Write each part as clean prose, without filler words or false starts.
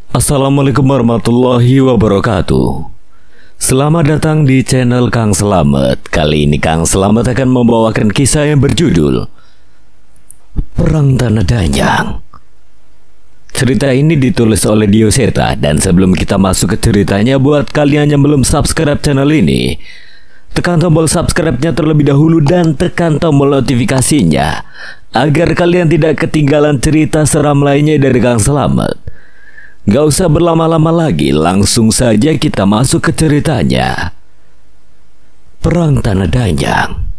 Assalamualaikum warahmatullahi wabarakatuh. Selamat datang di channel Kang Slamet. Kali ini Kang Slamet akan membawakan kisah yang berjudul Perang Tanah Danyang. Cerita ini ditulis oleh Dioseta. Dan sebelum kita masuk ke ceritanya, buat kalian yang belum subscribe channel ini, tekan tombol subscribe-nya terlebih dahulu dan tekan tombol notifikasinya agar kalian tidak ketinggalan cerita seram lainnya dari Kang Slamet. Gak usah berlama-lama lagi, langsung saja kita masuk ke ceritanya. Perang Tanah Danyang.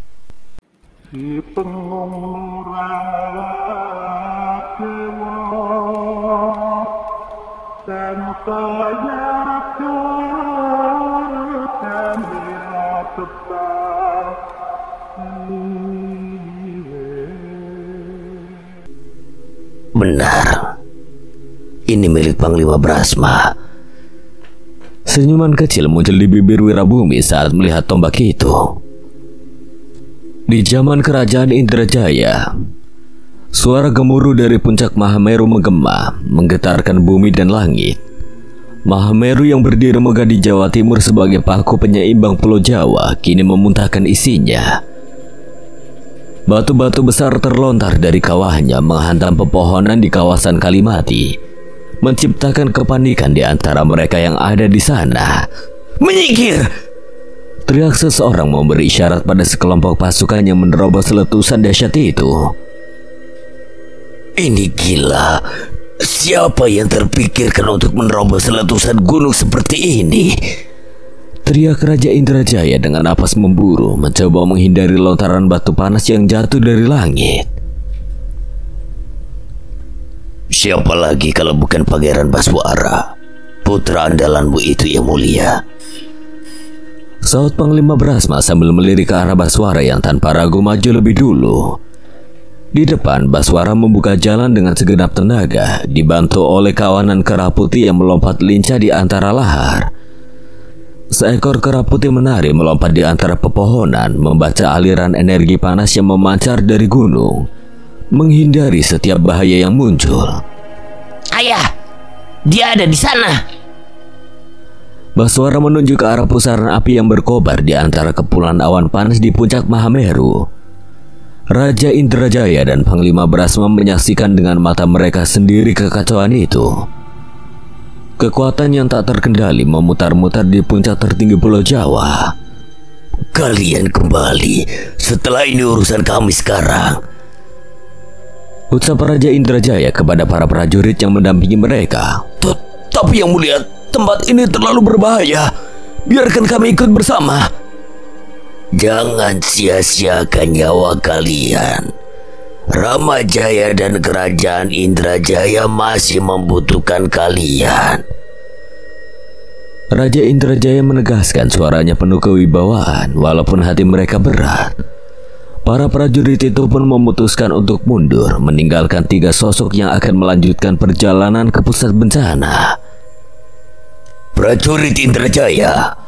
Benar, ini milik Panglima Brasma. Senyuman kecil muncul di bibir Wirabumi saat melihat tombak itu. Di zaman kerajaan Indrajaya, suara gemuruh dari puncak Mahameru menggema, menggetarkan bumi dan langit. Mahameru yang berdiri megah di Jawa Timur sebagai paku penyeimbang Pulau Jawa kini memuntahkan isinya. Batu-batu besar terlontar dari kawahnya menghantam pepohonan di kawasan Kalimati, menciptakan kepanikan di antara mereka yang ada di sana. Menyingkir! Teriak seseorang memberi isyarat pada sekelompok pasukan yang menerobos letusan dahsyat itu. Ini gila. Siapa yang terpikirkan untuk menerobos letusan gunung seperti ini? Teriak Raja Indrajaya dengan napas memburu, mencoba menghindari lontaran batu panas yang jatuh dari langit. Siapa lagi kalau bukan Pangeran Baswara, putra andalanmu itu yang mulia? Saut Panglima Brasma sambil melirik ke arah Baswara yang tanpa ragu maju lebih dulu. Di depan, Baswara membuka jalan dengan segenap tenaga, dibantu oleh kawanan kera putih yang melompat lincah di antara lahar. Seekor kera putih menari melompat di antara pepohonan, membaca aliran energi panas yang memancar dari gunung, menghindari setiap bahaya yang muncul. Ayah, dia ada di sana. Baswara menunjuk ke arah pusaran api yang berkobar di antara kepulan awan panas di puncak Mahameru. Raja Indrajaya dan Panglima Brasma menyaksikan dengan mata mereka sendiri kekacauan itu. Kekuatan yang tak terkendali memutar-mutar di puncak tertinggi Pulau Jawa. Kalian kembali, setelah ini urusan kami sekarang, ucap Raja Indrajaya kepada para prajurit yang mendampingi mereka. Tapi yang mulia, tempat ini terlalu berbahaya. Biarkan kami ikut bersama. Jangan sia-siakan nyawa kalian. Ramajaya dan kerajaan Indrajaya masih membutuhkan kalian. Raja Indrajaya menegaskan, suaranya penuh kewibawaan walaupun hati mereka berat. Para prajurit itu pun memutuskan untuk mundur, meninggalkan 3 sosok yang akan melanjutkan perjalanan ke pusat bencana. Prajurit Indrajaya,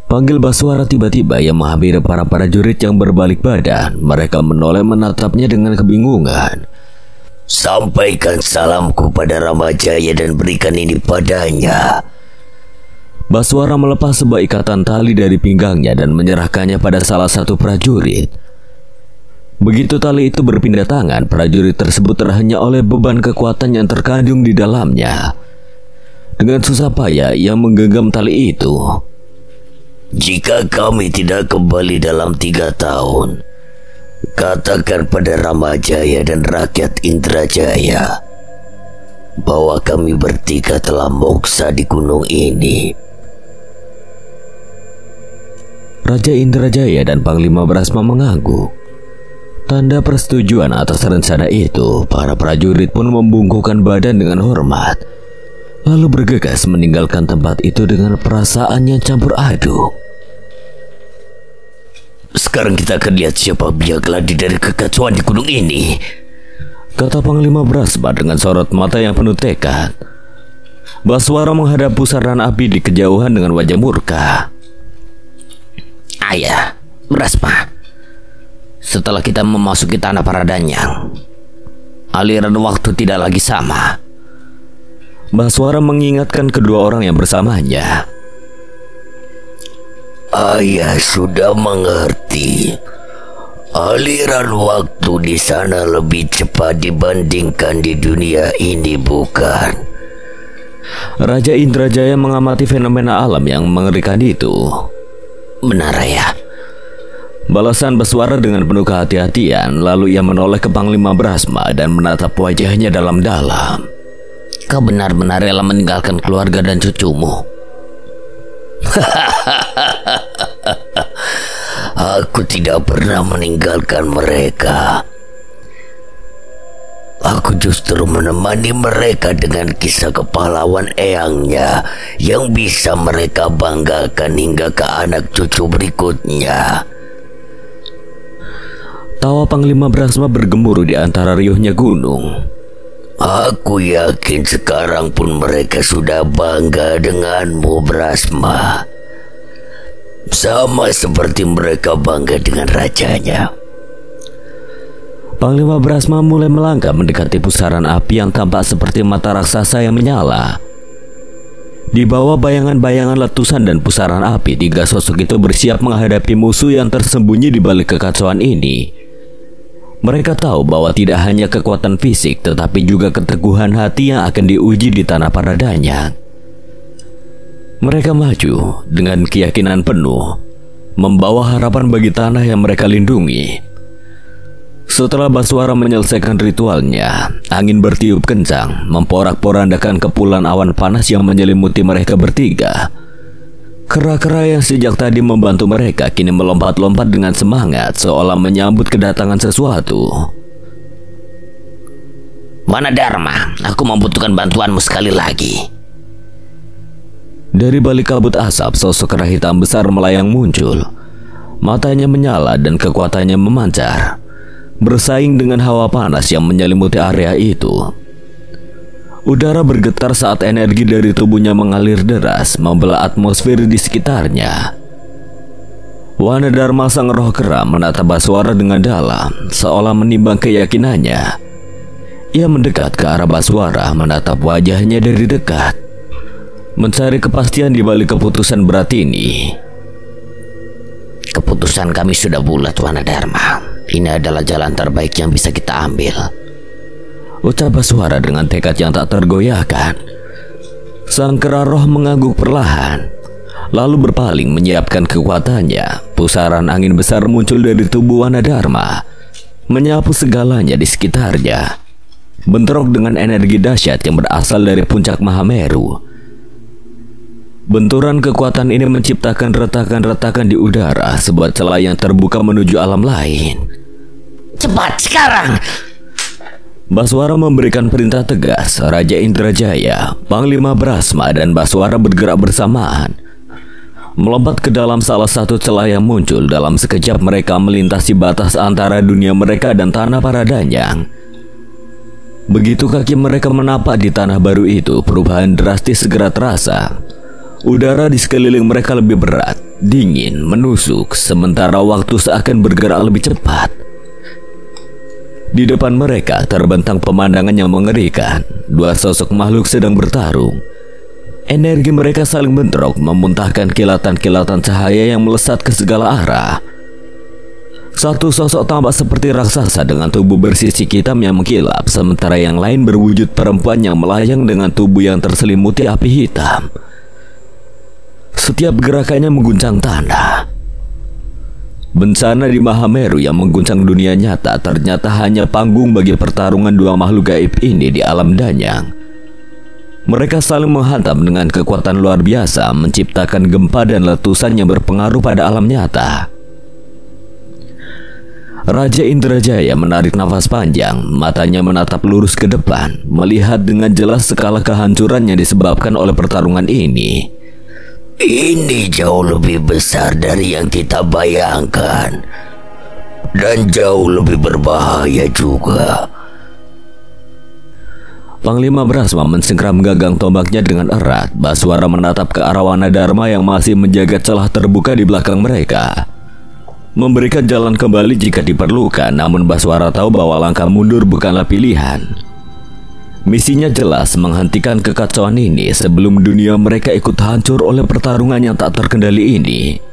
panggil Baswara tiba-tiba yang menghampiri para prajurit yang berbalik badan. Mereka menoleh menatapnya dengan kebingungan. Sampaikan salamku pada Ramajaya dan berikan ini padanya. Baswara melepas sebuah ikatan tali dari pinggangnya dan menyerahkannya pada salah satu prajurit. Begitu tali itu berpindah tangan, prajurit tersebut terhanyut oleh beban kekuatan yang terkandung di dalamnya. Dengan susah payah ia menggenggam tali itu. Jika kami tidak kembali dalam 3 tahun, katakan pada Ramajaya dan rakyat Indrajaya bahwa kami bertiga telah moksa di gunung ini. Raja Indrajaya dan Panglima Brasma mengangguk. Tanda persetujuan atas rencana itu, para prajurit pun membungkukkan badan dengan hormat, lalu bergegas meninggalkan tempat itu dengan perasaan yang campur aduk. Sekarang kita akan lihat siapa biang keladi dari kekacauan di gunung ini, kata Panglima Brasma dengan sorot mata yang penuh tekad. Baswara menghadap pusaran api di kejauhan dengan wajah murka. Ayah, Brasma, setelah kita memasuki tanah para Danyang, aliran waktu tidak lagi sama. Baswara mengingatkan kedua orang yang bersamanya. Ayah sudah mengerti. Aliran waktu di sana lebih cepat dibandingkan di dunia ini, bukan? Raja Indrajaya mengamati fenomena alam yang mengerikan itu. Benar, Ayah. Balasan Baswara dengan penuh kehati-hatian. Lalu ia menoleh ke Panglima Brahma dan menatap wajahnya dalam-dalam. Kau benar-benar rela meninggalkan keluarga dan cucumu? Aku tidak pernah meninggalkan mereka. Aku justru menemani mereka dengan kisah kepahlawan eyangnya yang bisa mereka banggakan hingga ke anak cucu berikutnya. Tawa Panglima Brahma bergemuruh di antara riuhnya gunung. Aku yakin sekarang pun mereka sudah bangga denganmu, Brahma. Sama seperti mereka bangga dengan rajanya. Panglima Brahma mulai melangkah mendekati pusaran api yang tampak seperti mata raksasa yang menyala. Di bawah bayangan-bayangan letusan dan pusaran api, tiga sosok itu bersiap menghadapi musuh yang tersembunyi di balik kekacauan ini. Mereka tahu bahwa tidak hanya kekuatan fisik, tetapi juga keteguhan hati yang akan diuji di tanah Paradanyang. Mereka maju dengan keyakinan penuh, membawa harapan bagi tanah yang mereka lindungi. Setelah Baswara menyelesaikan ritualnya, angin bertiup kencang, memporak-porandakan kepulan awan panas yang menyelimuti mereka bertiga. Kera-kera yang sejak tadi membantu mereka kini melompat-lompat dengan semangat, seolah menyambut kedatangan sesuatu. Mana Dharma, aku membutuhkan bantuanmu sekali lagi. Dari balik kabut asap, sosok kera hitam besar melayang muncul. Matanya menyala dan kekuatannya memancar, bersaing dengan hawa panas yang menyelimuti area itu. Udara bergetar saat energi dari tubuhnya mengalir deras, membelah atmosfer di sekitarnya. Wanadharma sang roh kera menatap Baswara dengan dalam, seolah menimbang keyakinannya. Ia mendekat ke arah Baswara, menatap wajahnya dari dekat, mencari kepastian di balik keputusan berat ini. Keputusan kami sudah bulat, Wanadharma. Ini adalah jalan terbaik yang bisa kita ambil, ucap Baswara dengan tekad yang tak tergoyahkan. Sang kera roh mengangguk perlahan, lalu berpaling menyiapkan kekuatannya. Pusaran angin besar muncul dari tubuh Wanadharma, menyapu segalanya di sekitarnya. Bentrok dengan energi dahsyat yang berasal dari puncak Mahameru. Benturan kekuatan ini menciptakan retakan-retakan di udara, sebuah celah yang terbuka menuju alam lain. Cepat sekarang! Baswara memberikan perintah tegas. Raja Indrajaya, Panglima Brahma, dan Baswara bergerak bersamaan, melompat ke dalam salah satu celah yang muncul. Dalam sekejap mereka melintasi batas antara dunia mereka dan tanah Paradanyang. Begitu kaki mereka menapak di tanah baru itu, perubahan drastis segera terasa. Udara di sekeliling mereka lebih berat, dingin, menusuk, sementara waktu seakan bergerak lebih cepat. Di depan mereka terbentang pemandangan yang mengerikan. Dua sosok makhluk sedang bertarung. Energi mereka saling bentrok, memuntahkan kilatan-kilatan cahaya yang melesat ke segala arah. Satu sosok tampak seperti raksasa dengan tubuh bersisik hitam yang mengkilap, sementara yang lain berwujud perempuan yang melayang dengan tubuh yang terselimuti api hitam. Setiap gerakannya mengguncang tanah. Bencana di Mahameru yang mengguncang dunia nyata ternyata hanya panggung bagi pertarungan dua makhluk gaib ini di alam Danyang. Mereka saling menghantam dengan kekuatan luar biasa, menciptakan gempa dan letusan yang berpengaruh pada alam nyata. Raja Indrajaya menarik nafas panjang, matanya menatap lurus ke depan, melihat dengan jelas skala kehancuran yang disebabkan oleh pertarungan ini. Ini jauh lebih besar dari yang kita bayangkan, dan jauh lebih berbahaya juga. Panglima Brahma mensengkram gagang tombaknya dengan erat. Baswara menatap ke arah Wanadharma yang masih menjaga celah terbuka di belakang mereka, memberikan jalan kembali jika diperlukan. Namun Baswara tahu bahwa langkah mundur bukanlah pilihan. Misinya jelas menghentikan kekacauan ini sebelum dunia mereka ikut hancur oleh pertarungan yang tak terkendali ini.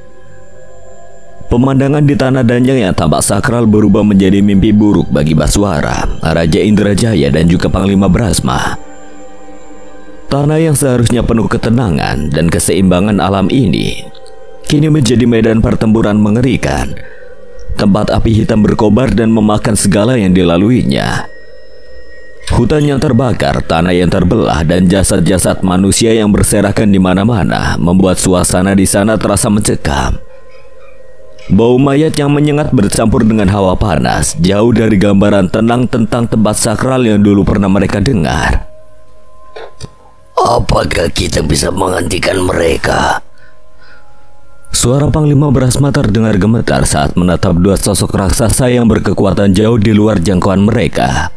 Pemandangan di tanah danjang yang tampak sakral berubah menjadi mimpi buruk bagi Baswara, Raja Indrajaya dan juga Panglima Brahma. Tanah yang seharusnya penuh ketenangan dan keseimbangan alam ini kini menjadi medan pertempuran mengerikan. Tempat api hitam berkobar dan memakan segala yang dilaluinya. Hutan yang terbakar, tanah yang terbelah, dan jasad-jasad manusia yang berserakan di mana-mana membuat suasana di sana terasa mencekam. Bau mayat yang menyengat bercampur dengan hawa panas, jauh dari gambaran tenang tentang tempat sakral yang dulu pernah mereka dengar. Apakah kita bisa menghentikan mereka? Suara Panglima Brahma terdengar gemetar saat menatap dua sosok raksasa yang berkekuatan jauh di luar jangkauan mereka.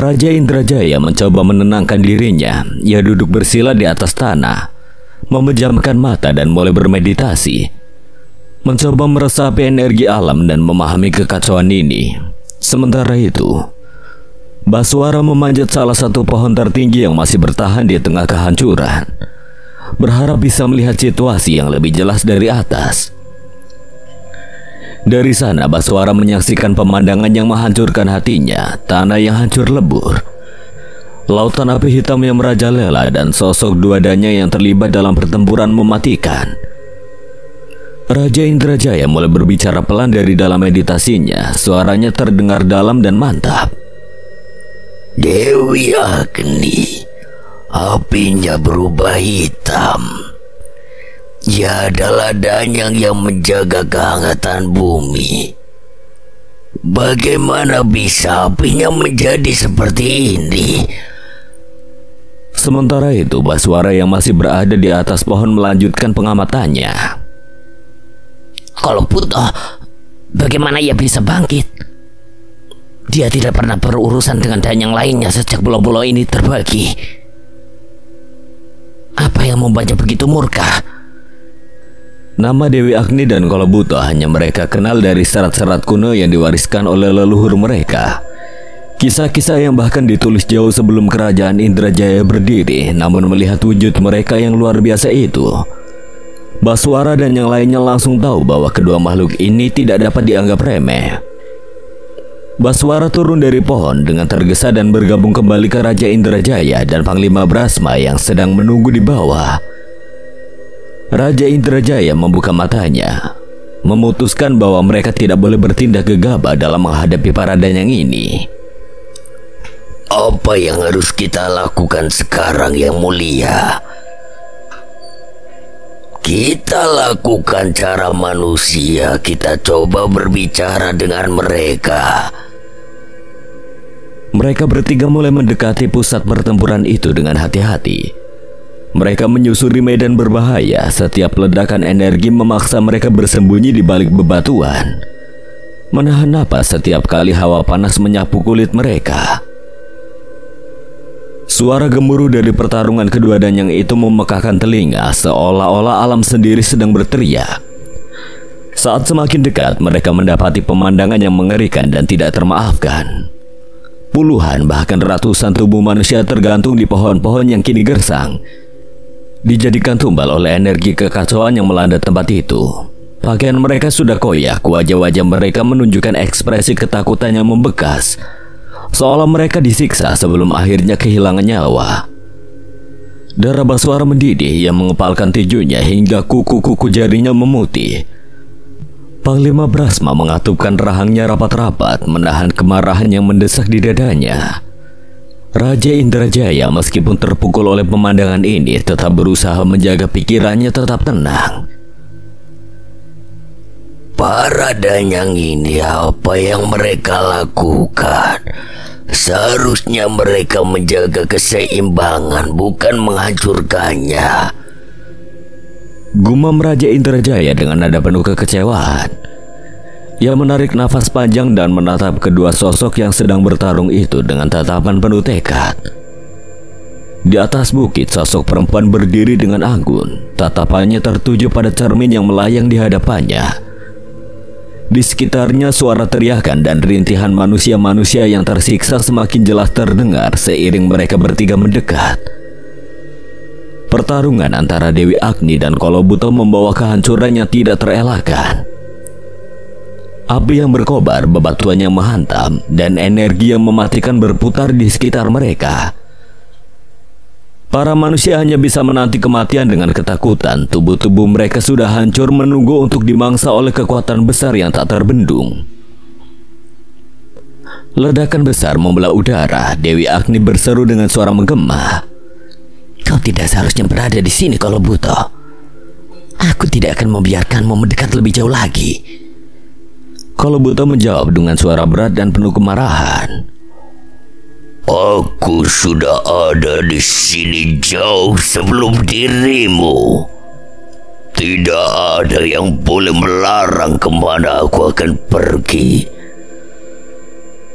Raja Indrajaya mencoba menenangkan dirinya. Ia duduk bersila di atas tanah, memejamkan mata dan mulai bermeditasi, mencoba meresapi energi alam dan memahami kekacauan ini. Sementara itu, Baswara memanjat salah satu pohon tertinggi yang masih bertahan di tengah kehancuran, berharap bisa melihat situasi yang lebih jelas dari atas. Dari sana Baswara menyaksikan pemandangan yang menghancurkan hatinya, tanah yang hancur lebur, lautan api hitam yang merajalela, dan sosok dua danya yang terlibat dalam pertempuran mematikan. Raja Indrajaya mulai berbicara pelan dari dalam meditasinya. Suaranya terdengar dalam dan mantap. Dewi Agni, apinya berubah hitam. Dia adalah danyang yang menjaga kehangatan bumi. Bagaimana bisa apinya menjadi seperti ini? Sementara itu Baswara yang masih berada di atas pohon melanjutkan pengamatannya. Kalau Buddha, bagaimana ia bisa bangkit? Dia tidak pernah berurusan dengan danyang lainnya sejak pulau-pulau ini terbagi. Apa yang membuatnya begitu murka? Nama Dewi Agni dan Kalabuta hanya mereka kenal dari serat-serat kuno yang diwariskan oleh leluhur mereka. Kisah-kisah yang bahkan ditulis jauh sebelum kerajaan Indrajaya berdiri. Namun melihat wujud mereka yang luar biasa itu, Baswara dan yang lainnya langsung tahu bahwa kedua makhluk ini tidak dapat dianggap remeh. Baswara turun dari pohon dengan tergesa dan bergabung kembali ke Raja Indrajaya dan Panglima Brahma yang sedang menunggu di bawah. Raja Indrajaya membuka matanya, memutuskan bahwa mereka tidak boleh bertindak gegabah dalam menghadapi para danyang ini. Apa yang harus kita lakukan sekarang, Yang Mulia? Kita lakukan cara manusia. Kita coba berbicara dengan mereka. Mereka bertiga mulai mendekati pusat pertempuran itu dengan hati-hati. Mereka menyusuri medan berbahaya. Setiap ledakan energi memaksa mereka bersembunyi di balik bebatuan, menahan napas setiap kali hawa panas menyapu kulit mereka. Suara gemuruh dari pertarungan kedua danyang itu memekakkan telinga, seolah-olah alam sendiri sedang berteriak. Saat semakin dekat, mereka mendapati pemandangan yang mengerikan dan tidak termaafkan. Puluhan bahkan ratusan tubuh manusia tergantung di pohon-pohon yang kini gersang, dijadikan tumbal oleh energi kekacauan yang melanda tempat itu. Pakaian mereka sudah koyak, wajah-wajah mereka menunjukkan ekspresi ketakutan yang membekas, seolah mereka disiksa sebelum akhirnya kehilangan nyawa. Darah Baswara mendidih, yang mengepalkan tijunya hingga kuku-kuku jarinya memutih. Panglima Brahma mengatupkan rahangnya rapat-rapat, menahan kemarahan yang mendesak di dadanya. Raja Indrajaya meskipun terpukul oleh pemandangan ini tetap berusaha menjaga pikirannya tetap tenang. Para danyang ini, apa yang mereka lakukan? Seharusnya mereka menjaga keseimbangan, bukan menghancurkannya. Gumam Raja Indrajaya dengan nada penuh kekecewaan. Ia menarik nafas panjang dan menatap kedua sosok yang sedang bertarung itu dengan tatapan penuh tekad. Di atas bukit, sosok perempuan berdiri dengan anggun. Tatapannya tertuju pada cermin yang melayang di hadapannya. Di sekitarnya suara teriakan dan rintihan manusia-manusia yang tersiksa semakin jelas terdengar seiring mereka bertiga mendekat. Pertarungan antara Dewi Agni dan Kolobuto membawa kehancuran yang tidak terelakkan. Api yang berkobar, bebatuan yang menghantam, dan energi yang mematikan berputar di sekitar mereka. Para manusia hanya bisa menanti kematian dengan ketakutan. Tubuh-tubuh mereka sudah hancur menunggu untuk dimangsa oleh kekuatan besar yang tak terbendung. Ledakan besar membelah udara. Dewi Agni berseru dengan suara menggema. Kau tidak seharusnya berada di sini, Kolobuto. Aku tidak akan membiarkanmu mendekat lebih jauh lagi. Kolobuto menjawab dengan suara berat dan penuh kemarahan. Aku sudah ada di sini jauh sebelum dirimu. Tidak ada yang boleh melarang kemana aku akan pergi.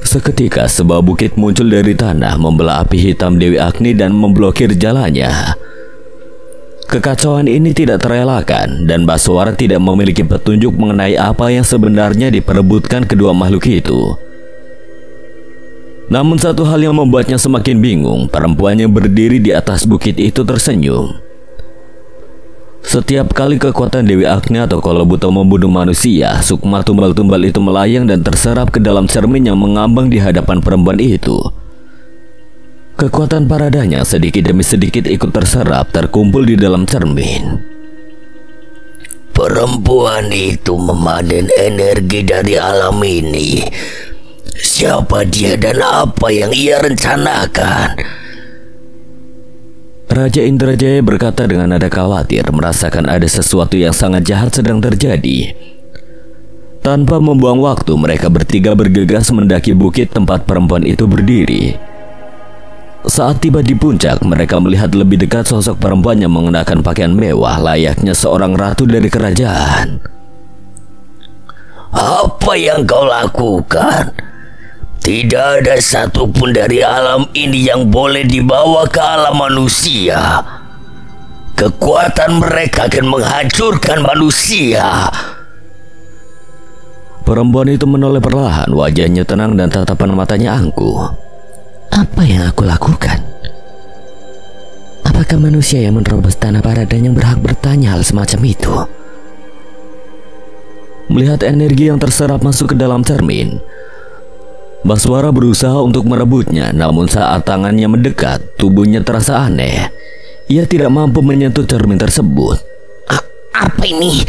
Seketika sebuah bukit muncul dari tanah, membelah api hitam Dewi Agni dan memblokir jalannya. Kekacauan ini tidak terelakkan dan Baswara tidak memiliki petunjuk mengenai apa yang sebenarnya diperebutkan kedua makhluk itu. Namun satu hal yang membuatnya semakin bingung, perempuan yang berdiri di atas bukit itu tersenyum. Setiap kali kekuatan Dewi Agni atau Kolobuto membunuh manusia, sukma tumbal-tumbal itu melayang dan terserap ke dalam cermin yang mengambang di hadapan perempuan itu. Kekuatan paradanya sedikit demi sedikit ikut terserap, terkumpul di dalam cermin. Perempuan itu memanen energi dari alam ini. Siapa dia dan apa yang ia rencanakan? Raja Indrajaya berkata dengan nada khawatir, merasakan ada sesuatu yang sangat jahat sedang terjadi. Tanpa membuang waktu, mereka bertiga bergegas mendaki bukit tempat perempuan itu berdiri. Saat tiba di puncak, mereka melihat lebih dekat sosok perempuan yang mengenakan pakaian mewah layaknya seorang ratu dari kerajaan. Apa yang kau lakukan? Tidak ada satupun dari alam ini yang boleh dibawa ke alam manusia. Kekuatan mereka akan menghancurkan manusia. Perempuan itu menoleh perlahan, wajahnya tenang dan tatapan matanya angkuh. Apa yang aku lakukan? Apakah manusia yang menerobos tanah paradanya yang berhak bertanya hal semacam itu? Melihat energi yang terserap masuk ke dalam cermin, Baswara berusaha untuk merebutnya, namun saat tangannya mendekat, tubuhnya terasa aneh. Ia tidak mampu menyentuh cermin tersebut. Apa ini?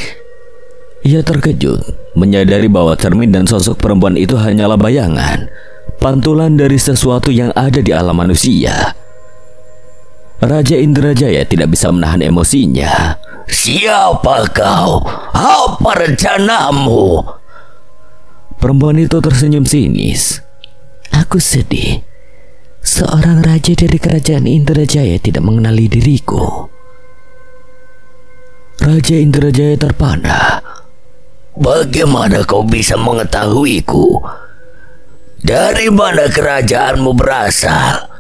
Ia terkejut, menyadari bahwa cermin dan sosok perempuan itu hanyalah bayangan, pantulan dari sesuatu yang ada di alam manusia. Raja Indrajaya tidak bisa menahan emosinya. Siapa kau? Apa rencanamu? Perempuan itu tersenyum sinis. Aku sedih. Seorang raja dari kerajaan Indrajaya tidak mengenali diriku. Raja Indrajaya terpana. Bagaimana kau bisa mengetahuiku? Dari mana kerajaanmu berasal?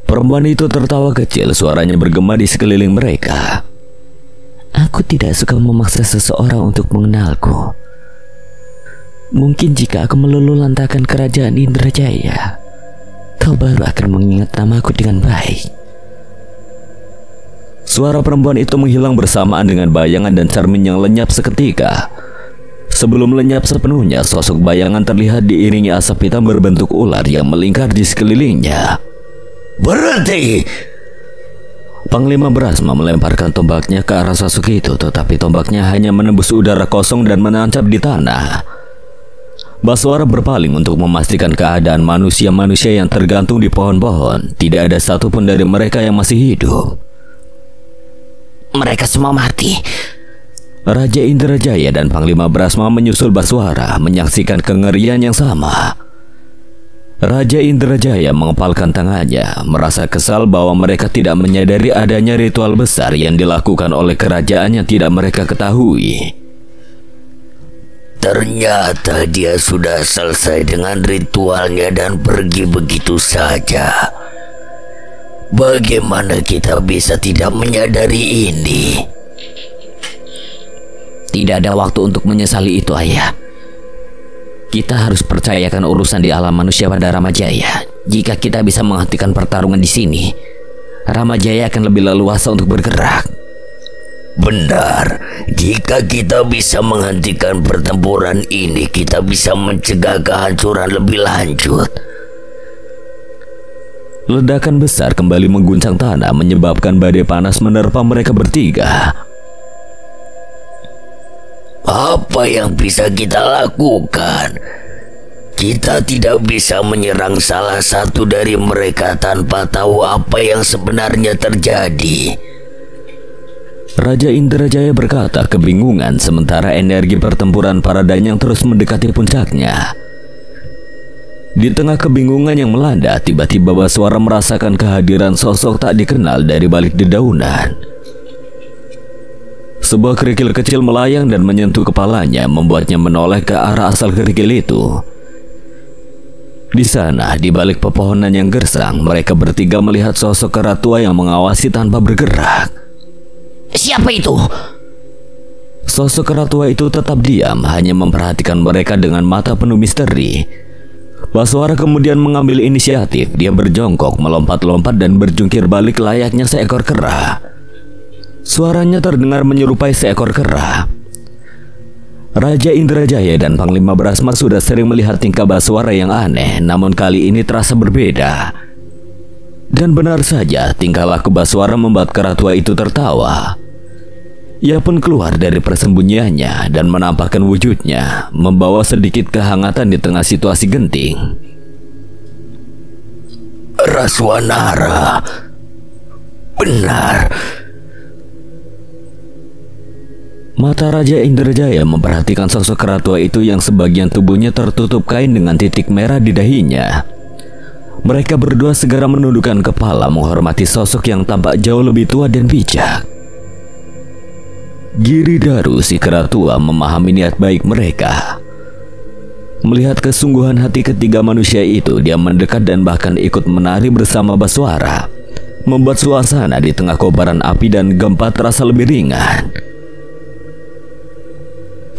Perempuan itu tertawa kecil, suaranya bergema di sekeliling mereka. Aku tidak suka memaksa seseorang untuk mengenalku. Mungkin jika aku meluluhlantahkan kerajaan Indrajaya, kau baru akan mengingat namaku dengan baik. Suara perempuan itu menghilang bersamaan dengan bayangan dan cermin yang lenyap seketika. Sebelum lenyap sepenuhnya, sosok bayangan terlihat diiringi asap hitam berbentuk ular yang melingkar di sekelilingnya. Berhenti! Panglima Brahma melemparkan tombaknya ke arah sosok itu, tetapi tombaknya hanya menembus udara kosong dan menancap di tanah. Baswara berpaling untuk memastikan keadaan manusia-manusia yang tergantung di pohon-pohon. Tidak ada satupun dari mereka yang masih hidup. Mereka semua mati. Raja Indrajaya dan Panglima Brahma menyusul Baswara, menyaksikan kengerian yang sama. Raja Indrajaya mengepalkan tangannya, merasa kesal bahwa mereka tidak menyadari adanya ritual besar yang dilakukan oleh kerajaan yang tidak mereka ketahui. Ternyata dia sudah selesai dengan ritualnya dan pergi begitu saja. Bagaimana kita bisa tidak menyadari ini? Tidak ada waktu untuk menyesali itu, Ayah. Kita harus percayakan urusan di alam manusia pada Ramajaya. Jika kita bisa menghentikan pertarungan di sini, Ramajaya akan lebih leluasa untuk bergerak. Benar, jika kita bisa menghentikan pertempuran ini, kita bisa mencegah kehancuran lebih lanjut. Ledakan besar kembali mengguncang tanah, menyebabkan badai panas menerpa mereka bertiga. Apa yang bisa kita lakukan? Kita tidak bisa menyerang salah satu dari mereka tanpa tahu apa yang sebenarnya terjadi. Raja Indrajaya berkata kebingungan sementara energi pertempuran para danyang terus mendekati puncaknya. Di tengah kebingungan yang melanda, tiba-tiba Baswara merasakan kehadiran sosok tak dikenal dari balik dedaunan. Sebuah kerikil kecil melayang dan menyentuh kepalanya, membuatnya menoleh ke arah asal kerikil itu. Di sana, di balik pepohonan yang gersang, mereka bertiga melihat sosok kera tua yang mengawasi tanpa bergerak. Siapa itu? Sosok kera tua itu tetap diam, hanya memperhatikan mereka dengan mata penuh misteri. Baswara kemudian mengambil inisiatif. Dia berjongkok, melompat-lompat dan berjungkir balik layaknya seekor kera. Suaranya terdengar menyerupai seekor kera. Raja Indrajaya dan Panglima Brahma sudah sering melihat tingkah Baswara yang aneh, namun kali ini terasa berbeda. Dan benar saja, tingkah laku Baswara membuat kera tua itu tertawa. Ia pun keluar dari persembunyiannya dan menampakkan wujudnya, membawa sedikit kehangatan di tengah situasi genting. Raswanara. Benar. Mata Raja Indrajaya memperhatikan sosok kera tua itu yang sebagian tubuhnya tertutup kain dengan titik merah di dahinya. Mereka berdua segera menundukkan kepala menghormati sosok yang tampak jauh lebih tua dan bijak. Giridaru, si kera tua, memahami niat baik mereka. Melihat kesungguhan hati ketiga manusia itu, dia mendekat dan bahkan ikut menari bersama Baswara, membuat suasana di tengah kobaran api dan gempa terasa lebih ringan.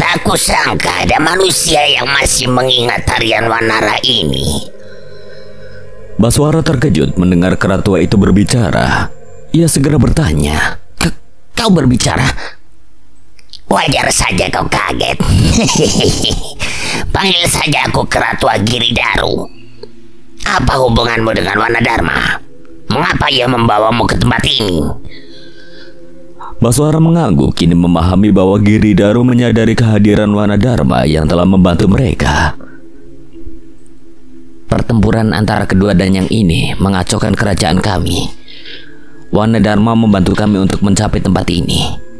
Tak kusangka ada manusia yang masih mengingat tarian Wanara ini. Baswara terkejut mendengar kera tua itu berbicara. Ia segera bertanya, Kau berbicara? Wajar saja kau kaget. Panggil saja aku kera tua Giridaru. Apa hubunganmu dengan Wanadharma? Mengapa ia membawamu ke tempat ini? Baswara mengangguk, kini memahami bahwa Giridaru menyadari kehadiran Wanadharma yang telah membantu mereka. Pertempuran antara kedua danyang ini mengacaukan kerajaan kami. Wanadharma membantu kami untuk mencapai tempat ini.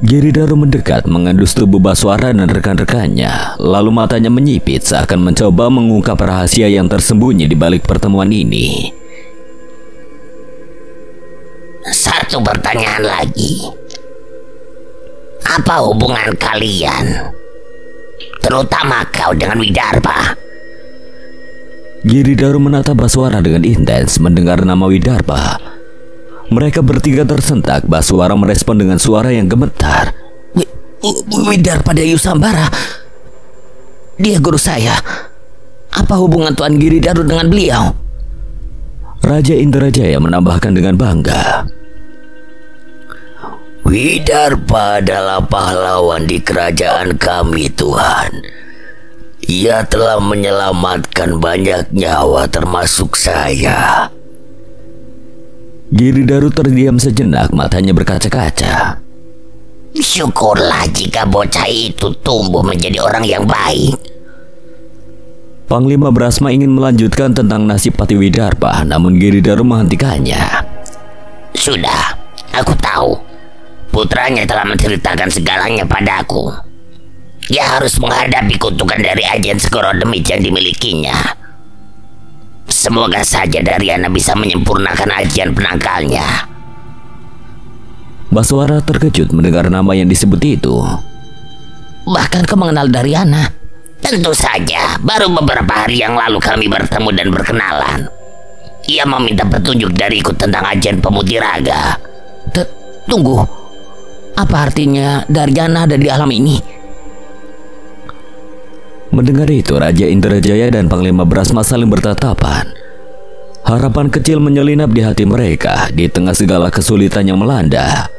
Giridaru mendekat mengendus tubuh Baswara dan rekan-rekannya, lalu matanya menyipit seakan mencoba mengungkap rahasia yang tersembunyi di balik pertemuan ini. Satu pertanyaan lagi. Apa hubungan kalian? Terutama kau dengan Widarpa. Giridaru menatap Baswara dengan intens mendengar nama Widarpa. Mereka bertiga tersentak. Baswara merespon dengan suara yang gemetar. Widarpa Dayusambara. Dia guru saya. Apa hubungan Tuan Giridaru dengan beliau? Raja Indrajaya menambahkan dengan bangga. Widarpa adalah pahlawan di kerajaan kami, Tuhan. Ia telah menyelamatkan banyak nyawa termasuk saya. Giridaru terdiam sejenak, matanya berkaca-kaca. Syukurlah jika bocah itu tumbuh menjadi orang yang baik. Panglima Brahma ingin melanjutkan tentang nasib Pati Widarpa, namun Giridaru menghentikannya. Sudah, aku tahu. Putranya telah menceritakan segalanya padaku. Ia harus menghadapi kutukan dari ajian Segoro Demit yang dimilikinya. Semoga saja Daryana bisa menyempurnakan ajian penangkalnya. Baswara terkejut mendengar nama yang disebut itu. Bahkan kau mengenal Daryana? Tentu saja, baru beberapa hari yang lalu kami bertemu dan berkenalan. Ia meminta petunjuk dariku tentang ajian pemutih raga. Tunggu, apa artinya Daryana ada di alam ini? Mendengar itu, Raja Indrajaya dan Panglima Brasma saling bertatapan. Harapan kecil menyelinap di hati mereka di tengah segala kesulitan yang melanda.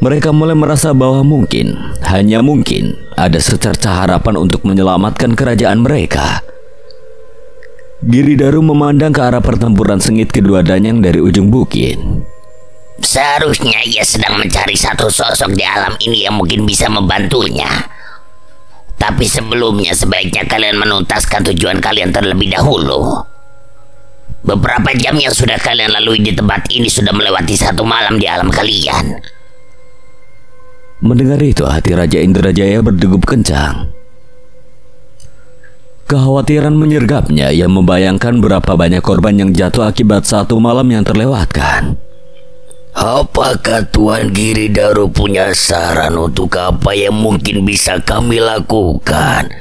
Mereka mulai merasa bahwa mungkin, hanya mungkin, ada secercah harapan untuk menyelamatkan kerajaan mereka. Giridaru memandang ke arah pertempuran sengit kedua danyang dari ujung bukit. Seharusnya ia sedang mencari satu sosok di alam ini yang mungkin bisa membantunya. Tapi sebelumnya sebaiknya kalian menuntaskan tujuan kalian terlebih dahulu. Beberapa jam yang sudah kalian lalui di tempat ini sudah melewati 1 malam di alam kalian. Mendengar itu, hati Raja Indrajaya berdegup kencang. Kekhawatiran menyergapnya yang membayangkan berapa banyak korban yang jatuh akibat 1 malam yang terlewatkan. Apakah Tuan Giridaru punya saran untuk apa yang mungkin bisa kami lakukan?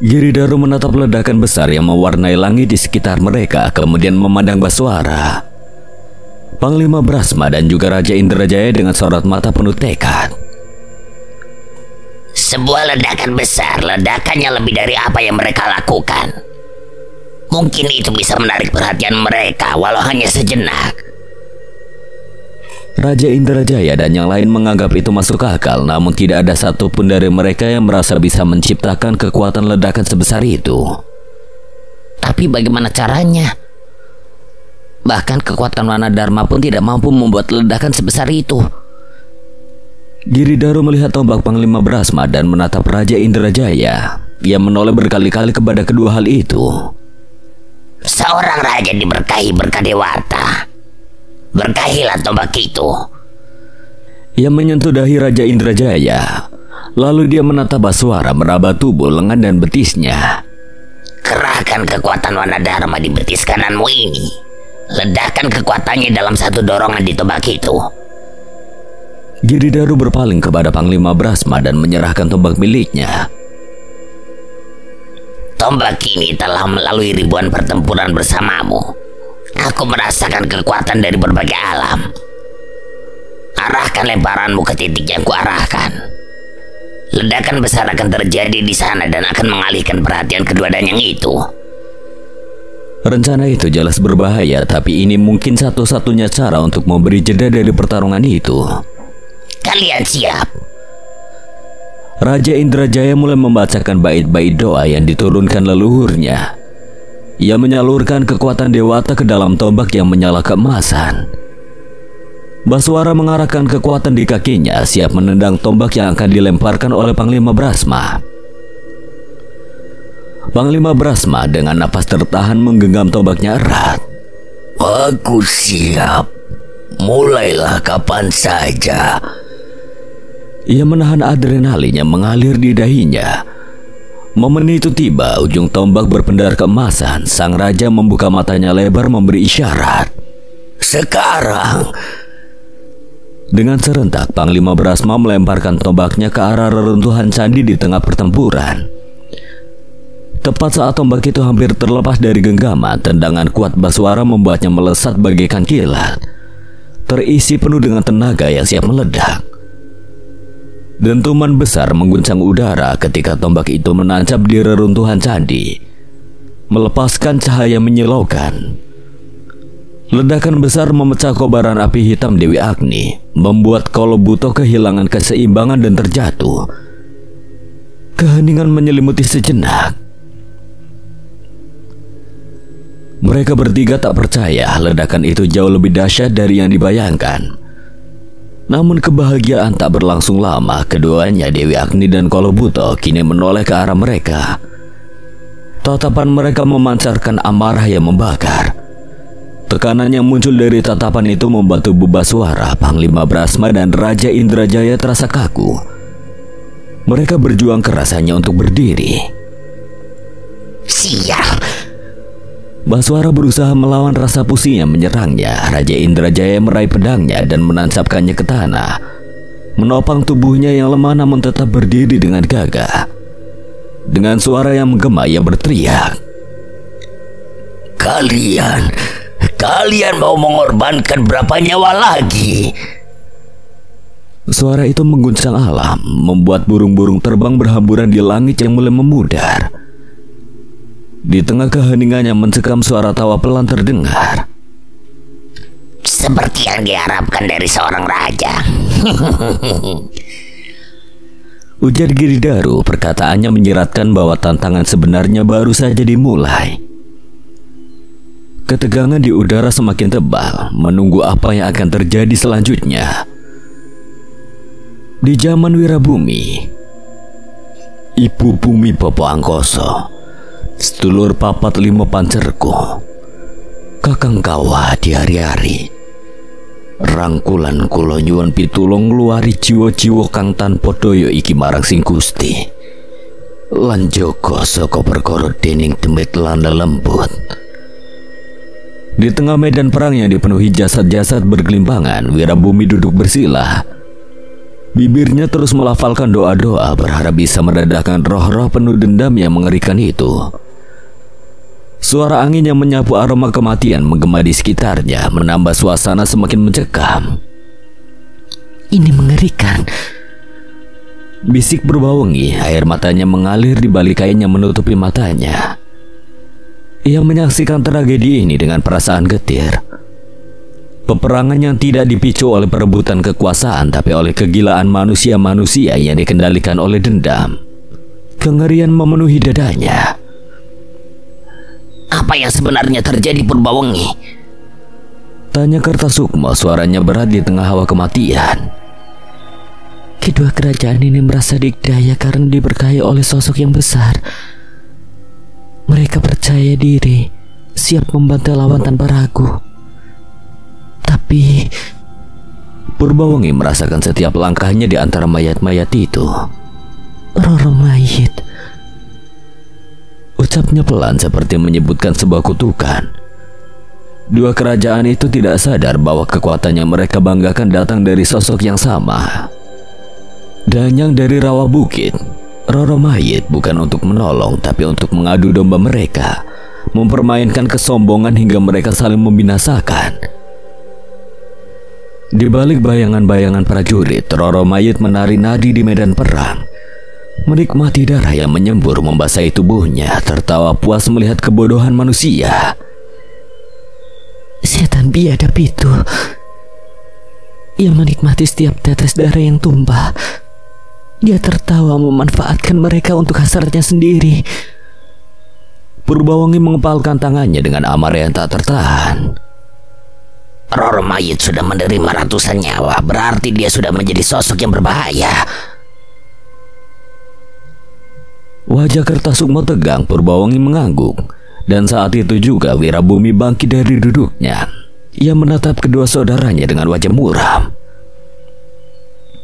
Giridaru menatap ledakan besar yang mewarnai langit di sekitar mereka, kemudian memandang Baswara, Panglima Brasma dan juga Raja Indrajaya dengan sorot mata penuh tekad. Sebuah ledakan besar, ledakannya lebih dari apa yang mereka lakukan. Mungkin itu bisa menarik perhatian mereka, walau hanya sejenak. Raja Indrajaya dan yang lain menganggap itu masuk akal, namun tidak ada satupun dari mereka yang merasa bisa menciptakan kekuatan ledakan sebesar itu. Tapi bagaimana caranya? Bahkan kekuatan Wanadharma pun tidak mampu membuat ledakan sebesar itu. Giridaru melihat tombak Panglima Brasma dan menatap Raja Indrajaya. Ia menoleh berkali-kali kepada kedua hal itu. Seorang raja diberkahi berkah dewata. Berkahilah tombak itu. Ia menyentuh dahi Raja Indrajaya. Lalu dia menatap Baswara meraba tubuh, lengan dan betisnya. Kerahkan kekuatan Wanadharma di betis kananmu ini. Ledakan kekuatannya dalam satu dorongan di tombak itu. Giridaru berpaling kepada Panglima Brasma dan menyerahkan tombak miliknya. Tombak ini telah melalui ribuan pertempuran bersamamu. Aku merasakan kekuatan dari berbagai alam. Arahkan lemparanmu ke titik yang kuarahkan. Ledakan besar akan terjadi di sana dan akan mengalihkan perhatian kedua danyang itu. Rencana itu jelas berbahaya, tapi ini mungkin satu-satunya cara untuk memberi jeda dari pertarungan itu. Kalian siap? Raja Indrajaya mulai membacakan bait-bait doa yang diturunkan leluhurnya. Ia menyalurkan kekuatan dewata ke dalam tombak yang menyala keemasan. Baswara mengarahkan kekuatan di kakinya, siap menendang tombak yang akan dilemparkan oleh Panglima Brasma. Panglima Brasma dengan napas tertahan menggenggam tombaknya erat. Aku siap. Mulailah kapan saja. Ia menahan adrenalin yang mengalir di dahinya. Momen itu tiba, ujung tombak berpendar keemasan. Sang raja membuka matanya lebar memberi isyarat. Sekarang. Dengan serentak, Panglima Brasma melemparkan tombaknya ke arah reruntuhan candi di tengah pertempuran. Tepat saat tombak itu hampir terlepas dari genggaman, tendangan kuat Baswara membuatnya melesat bagaikan kilat, terisi penuh dengan tenaga yang siap meledak. Dentuman besar mengguncang udara ketika tombak itu menancap di reruntuhan candi, melepaskan cahaya menyilaukan. Ledakan besar memecah kobaran api hitam Dewi Agni, membuat Kolobuto kehilangan keseimbangan dan terjatuh. Keheningan menyelimuti sejenak. Mereka bertiga tak percaya ledakan itu jauh lebih dahsyat dari yang dibayangkan. Namun kebahagiaan tak berlangsung lama. Keduanya, Dewi Agni dan Kolobuto, kini menoleh ke arah mereka. Tatapan mereka memancarkan amarah yang membakar. Tekanan yang muncul dari tatapan itu membuat tubuh Baswara, Panglima Brasma dan Raja Indrajaya terasa kaku. Mereka berjuang keras hanya untuk berdiri. Siap. Baswara berusaha melawan rasa pusing yang menyerangnya. Raja Indrajaya meraih pedangnya dan menancapkannya ke tanah, menopang tubuhnya yang lemah namun tetap berdiri dengan gagah. Dengan suara yang menggema ia berteriak, Kalian mau mengorbankan berapa nyawa lagi? Suara itu mengguncang alam, membuat burung-burung terbang berhamburan di langit yang mulai memudar. Di tengah keheningan yang mencekam, suara tawa pelan terdengar. Seperti yang diharapkan dari seorang raja. Ujar Giridaru, perkataannya menyiratkan bahwa tantangan sebenarnya baru saja dimulai. Ketegangan di udara semakin tebal, menunggu apa yang akan terjadi selanjutnya. Di zaman Wirabumi, Ibu Bumi Bopo Angkoso, sedulur papat limo pancerku, kakang kawah di hari-hari, rangkulan kula nyuwun pitulung ngluwari jiwa-jiwa kang tanpa daya iki marang sing Gusti, lan jaga saka perkara dening demit lan lembut. Di tengah medan perang yang dipenuhi jasad-jasad bergelimpangan, Wirabumi duduk bersila. Bibirnya terus melafalkan doa-doa berharap bisa meredakan roh-roh penuh dendam yang mengerikan itu. Suara angin yang menyapu aroma kematian menggema di sekitarnya, menambah suasana semakin mencekam. Ini mengerikan, bisik Purbawengi, air matanya mengalir di balik kain yang menutupi matanya. Ia menyaksikan tragedi ini dengan perasaan getir. Peperangan yang tidak dipicu oleh perebutan kekuasaan, tapi oleh kegilaan manusia-manusia yang dikendalikan oleh dendam. Kengerian memenuhi dadanya. Apa yang sebenarnya terjadi, Purbawengi? Tanya Kertasukma, suaranya berat di tengah hawa kematian. Kedua kerajaan ini merasa dikdaya karena diberkahi oleh sosok yang besar. Mereka percaya diri, siap membantai lawan tanpa ragu. Tapi Purbawengi merasakan setiap langkahnya di antara mayat-mayat itu. Roro mayit, ucapnya pelan seperti menyebutkan sebuah kutukan. Dua kerajaan itu tidak sadar bahwa kekuatan yang mereka banggakan datang dari sosok yang sama. Danyang dari rawa bukit, Roro mayit bukan untuk menolong, tapi untuk mengadu domba mereka, mempermainkan kesombongan hingga mereka saling membinasakan. Di balik bayangan-bayangan prajurit, Roro mayit menari nadi di medan perang, menikmati darah yang menyembur membasahi tubuhnya, tertawa puas melihat kebodohan manusia. Setan biadab itu, ia menikmati setiap tetes darah yang tumpah. Dia tertawa memanfaatkan mereka untuk hasratnya sendiri. Purbawengi mengepalkan tangannya dengan amarah yang tak tertahan. Roro mayit sudah menerima ratusan nyawa, berarti dia sudah menjadi sosok yang berbahaya. Wajah Kertasukma tegang, Purbawengi mengangguk. Dan saat itu juga Wirabumi bangkit dari duduknya. Ia menatap kedua saudaranya dengan wajah muram.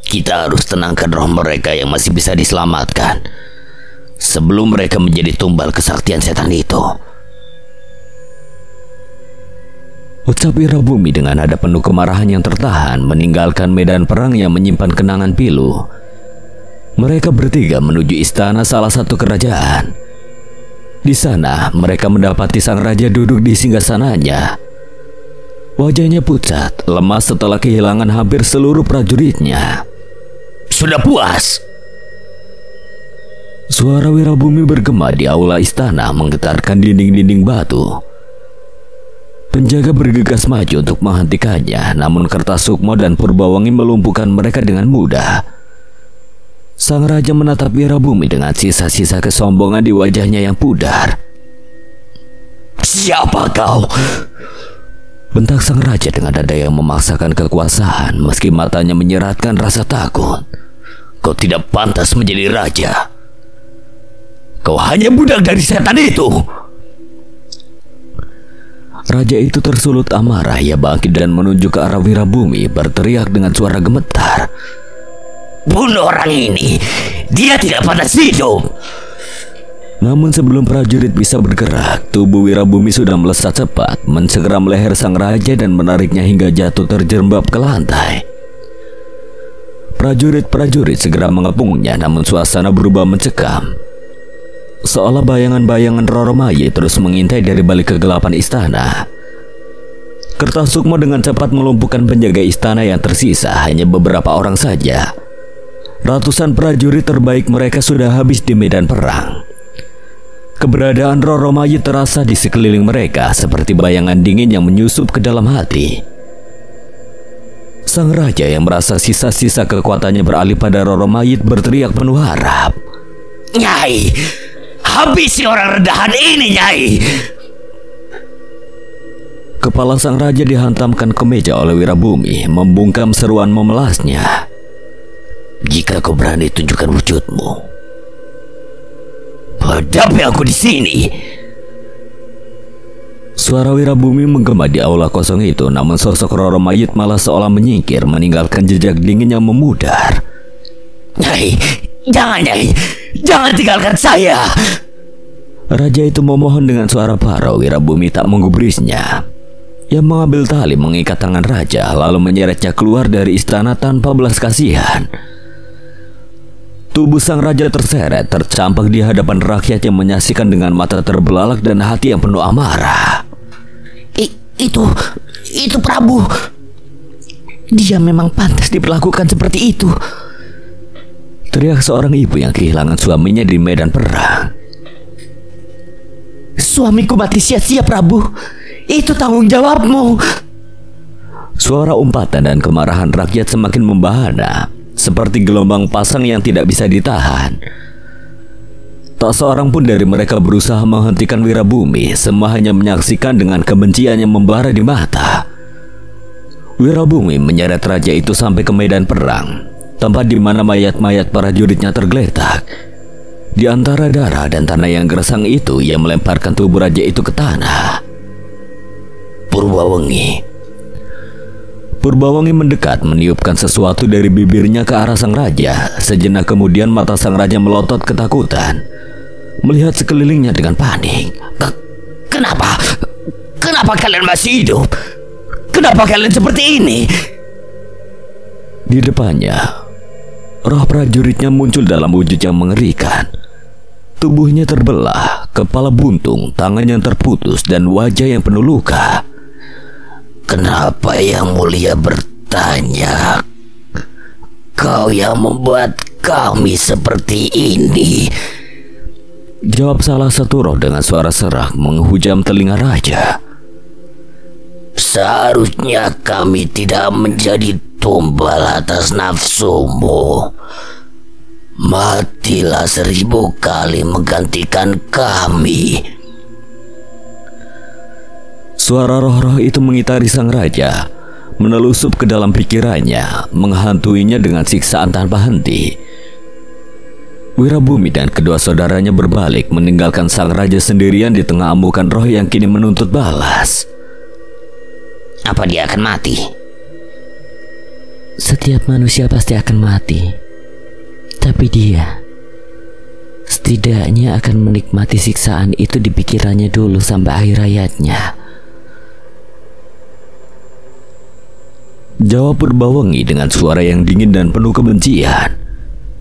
Kita harus tenangkan roh mereka yang masih bisa diselamatkan sebelum mereka menjadi tumbal kesaktian setan itu. Ucap Wirabumi dengan nada penuh kemarahan yang tertahan, meninggalkan medan perang yang menyimpan kenangan pilu. Mereka bertiga menuju istana salah satu kerajaan. Di sana mereka mendapati sang raja duduk di singgasananya. Wajahnya pucat, lemas setelah kehilangan hampir seluruh prajuritnya. Sudah puas? Suara Wirabumi bergema di aula istana, menggetarkan dinding-dinding batu. Penjaga bergegas maju untuk menghentikannya, namun Kertasukma dan Purbawengi melumpuhkan mereka dengan mudah. Sang raja menatap Wirabumi dengan sisa-sisa kesombongan di wajahnya yang pudar. Siapa kau? Bentak sang raja dengan nada yang memaksakan kekuasaan, meski matanya menyeratkan rasa takut. Kau tidak pantas menjadi raja. Kau hanya budak dari setan itu. Raja itu tersulut amarah. Ia bangkit dan menunjuk ke arah Wirabumi, berteriak dengan suara gemetar. Bunuh orang ini. Dia tidak pantas hidup. Namun sebelum prajurit bisa bergerak, tubuh Wirabumi sudah melesat cepat, mencengkeram leher sang raja dan menariknya hingga jatuh terjerembab ke lantai. Prajurit-prajurit segera mengepungnya, namun suasana berubah mencekam. Seolah bayangan-bayangan Roro mayit terus mengintai dari balik kegelapan istana. Kertasukma dengan cepat melumpuhkan penjaga istana yang tersisa hanya beberapa orang saja. Ratusan prajurit terbaik mereka sudah habis di medan perang. Keberadaan Roro mayit terasa di sekeliling mereka seperti bayangan dingin yang menyusup ke dalam hati. Sang raja yang merasa sisa-sisa kekuatannya beralih pada Roro mayit berteriak penuh harap. Nyai, habisi orang rendahan ini, Nyai. Kepala sang raja dihantamkan ke meja oleh Wirabumi, membungkam seruan memelasnya. Jika kau berani tunjukkan wujudmu, hadapi aku di sini. Suara Wirabumi menggema di aula kosong itu, namun sosok Roro mayit malah seolah menyingkir, meninggalkan jejak dingin yang memudar. Nyai, jangan Nyai, jangan tinggalkan saya. Raja itu memohon dengan suara parau. Wirabumi tak menggubrisnya. Ia mengambil tali mengikat tangan raja, lalu menyeretnya keluar dari istana tanpa belas kasihan. Tubuh sang raja terseret, tercampak di hadapan rakyat yang menyaksikan dengan mata terbelalak dan hati yang penuh amarah. Itu Prabu. Dia memang pantas diperlakukan seperti itu. Teriak seorang ibu yang kehilangan suaminya di medan perang. Suamiku mati sia-sia, Prabu. Itu tanggung jawabmu. Suara umpatan dan kemarahan rakyat semakin membahana, seperti gelombang pasang yang tidak bisa ditahan. Tak seorang pun dari mereka berusaha menghentikan Wirabumi. Semua hanya menyaksikan dengan kebencian yang membara di mata. Wirabumi menyeret raja itu sampai ke medan perang, tempat di mana mayat-mayat para juritnya tergeletak. Di antara darah dan tanah yang gersang itu, ia melemparkan tubuh raja itu ke tanah. Purbawangi mendekat, meniupkan sesuatu dari bibirnya ke arah sang raja. Sejenak kemudian mata sang raja melotot ketakutan, melihat sekelilingnya dengan panik. Kenapa? Kenapa kalian masih hidup? Kenapa kalian seperti ini? Di depannya, roh prajuritnya muncul dalam wujud yang mengerikan. Tubuhnya terbelah, kepala buntung, tangan yang terputus, dan wajah yang penuh luka. Kenapa Yang Mulia bertanya? Kau yang membuat kami seperti ini, jawab salah satu roh dengan suara serak menghujam telinga raja. Seharusnya kami tidak menjadi tumbal atas nafsumu. Matilah 1000 kali menggantikan kami. Suara roh-roh itu mengitari sang raja, menelusup ke dalam pikirannya, menghantuinya dengan siksaan tanpa henti. Wirabumi dan kedua saudaranya berbalik, meninggalkan sang raja sendirian di tengah amukan roh yang kini menuntut balas. Apa dia akan mati? Setiap manusia pasti akan mati. Tapi dia setidaknya akan menikmati siksaan itu di pikirannya dulu sampai akhir hayatnya. Jawab Purbawangi dengan suara yang dingin dan penuh kebencian.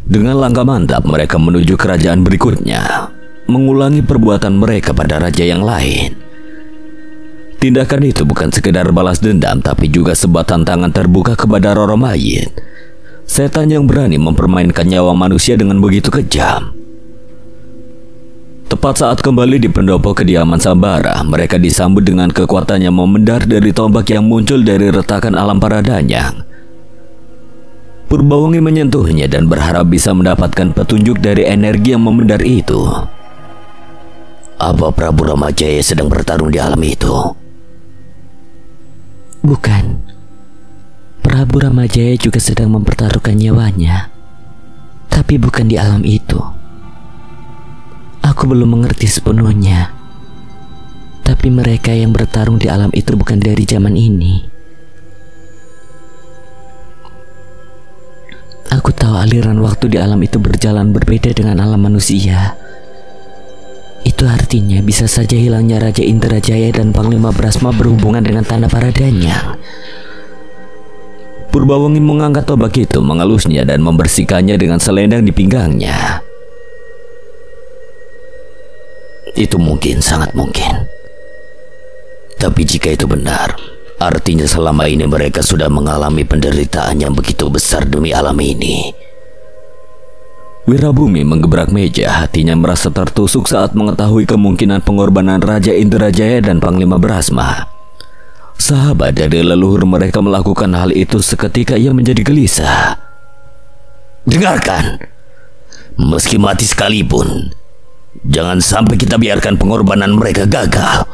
Dengan langkah mantap mereka menuju kerajaan berikutnya, mengulangi perbuatan mereka pada raja yang lain. Tindakan itu bukan sekedar balas dendam, tapi juga sebuah tantangan terbuka kepada Roro mayit, setan yang berani mempermainkan nyawa manusia dengan begitu kejam. Tepat saat kembali di pendopo kediaman Sambara, mereka disambut dengan kekuatan yang memendar dari tombak yang muncul dari retakan alam para danyang. Purbawangi menyentuhnya dan berharap bisa mendapatkan petunjuk dari energi yang memendar itu. Apa Prabu Ramajaya sedang bertarung di alam itu? Bukan. Prabu Ramajaya juga sedang mempertaruhkan nyawanya, tapi bukan di alam itu. Aku belum mengerti sepenuhnya. Tapi mereka yang bertarung di alam itu bukan dari zaman ini. Aku tahu aliran waktu di alam itu berjalan berbeda dengan alam manusia. Itu artinya bisa saja hilangnya Raja Indrajaya dan Panglima Brasma berhubungan dengan tanah para danyang. Purbawangi mengangkat tombak itu, mengelusnya dan membersihkannya dengan selendang di pinggangnya. Itu mungkin, sangat mungkin. Tapi jika itu benar, Artinya selama ini mereka sudah mengalami penderitaan yang begitu besar demi alam ini. Wirabumi menggebrak meja, hatinya merasa tertusuk saat mengetahui kemungkinan pengorbanan Raja Indrajaya dan Panglima Brahma. Sahabat dari leluhur mereka melakukan hal itu seketika ia menjadi gelisah. Dengarkan, meski mati sekalipun, jangan sampai kita biarkan pengorbanan mereka gagal.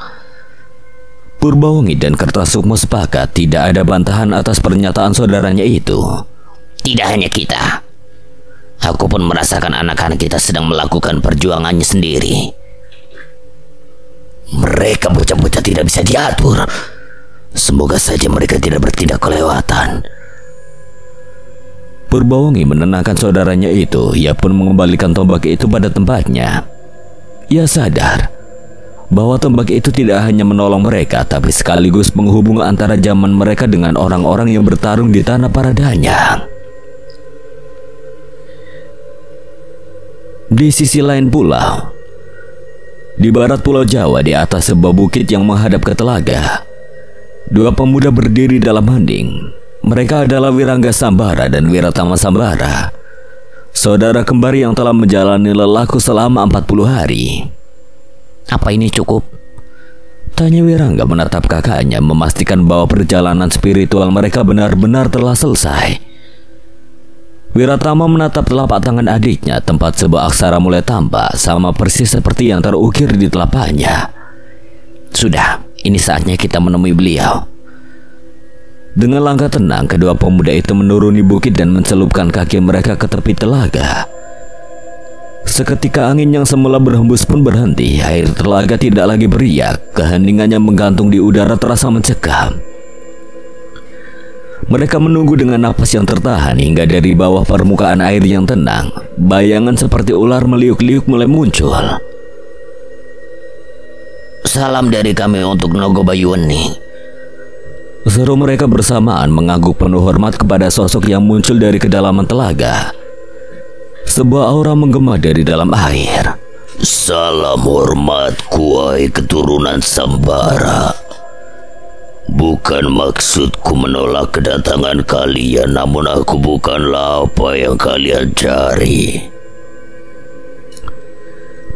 Purbawangi dan Kertasukma sepakat tidak ada bantahan atas pernyataan saudaranya itu. Tidak hanya kita, aku pun merasakan anak-anak kita sedang melakukan perjuangannya sendiri. Mereka bocah-bocah tidak bisa diatur. Semoga saja mereka tidak bertindak kelewatan. Purbawangi menenangkan saudaranya itu. Ia pun mengembalikan tombak itu pada tempatnya. Ia sadar bahwa tombak itu tidak hanya menolong mereka, tapi sekaligus menghubung antara zaman mereka dengan orang-orang yang bertarung di tanah Paradanyang. Di sisi lain pula, di barat Pulau Jawa, di atas sebuah bukit yang menghadap ke telaga, dua pemuda berdiri dalam hening. Mereka adalah Wirangga Sambara dan Wiratama Sambara, saudara kembar yang telah menjalani lelaku selama 40 hari. Apa ini cukup? Tanya Wirangga menatap kakaknya, memastikan bahwa perjalanan spiritual mereka benar-benar telah selesai. Wiratama menatap telapak tangan adiknya, tempat sebuah aksara mulai tampak, sama persis seperti yang terukir di telapaknya. Sudah, ini saatnya kita menemui beliau. Dengan langkah tenang, kedua pemuda itu menuruni bukit dan mencelupkan kaki mereka ke tepi telaga. Seketika angin yang semula berhembus pun berhenti. Air telaga tidak lagi beriak. Keheningan yang menggantung di udara terasa mencekam. Mereka menunggu dengan napas yang tertahan hingga dari bawah permukaan air yang tenang, bayangan seperti ular meliuk-liuk mulai muncul. Salam dari kami untuk Nogo Bayuweni, seru mereka bersamaan mengangguk penuh hormat kepada sosok yang muncul dari kedalaman telaga. Sebuah aura menggema dari dalam air. Salam hormat kuai keturunan Sambara. Bukan maksudku menolak kedatangan kalian, namun aku bukanlah apa yang kalian cari.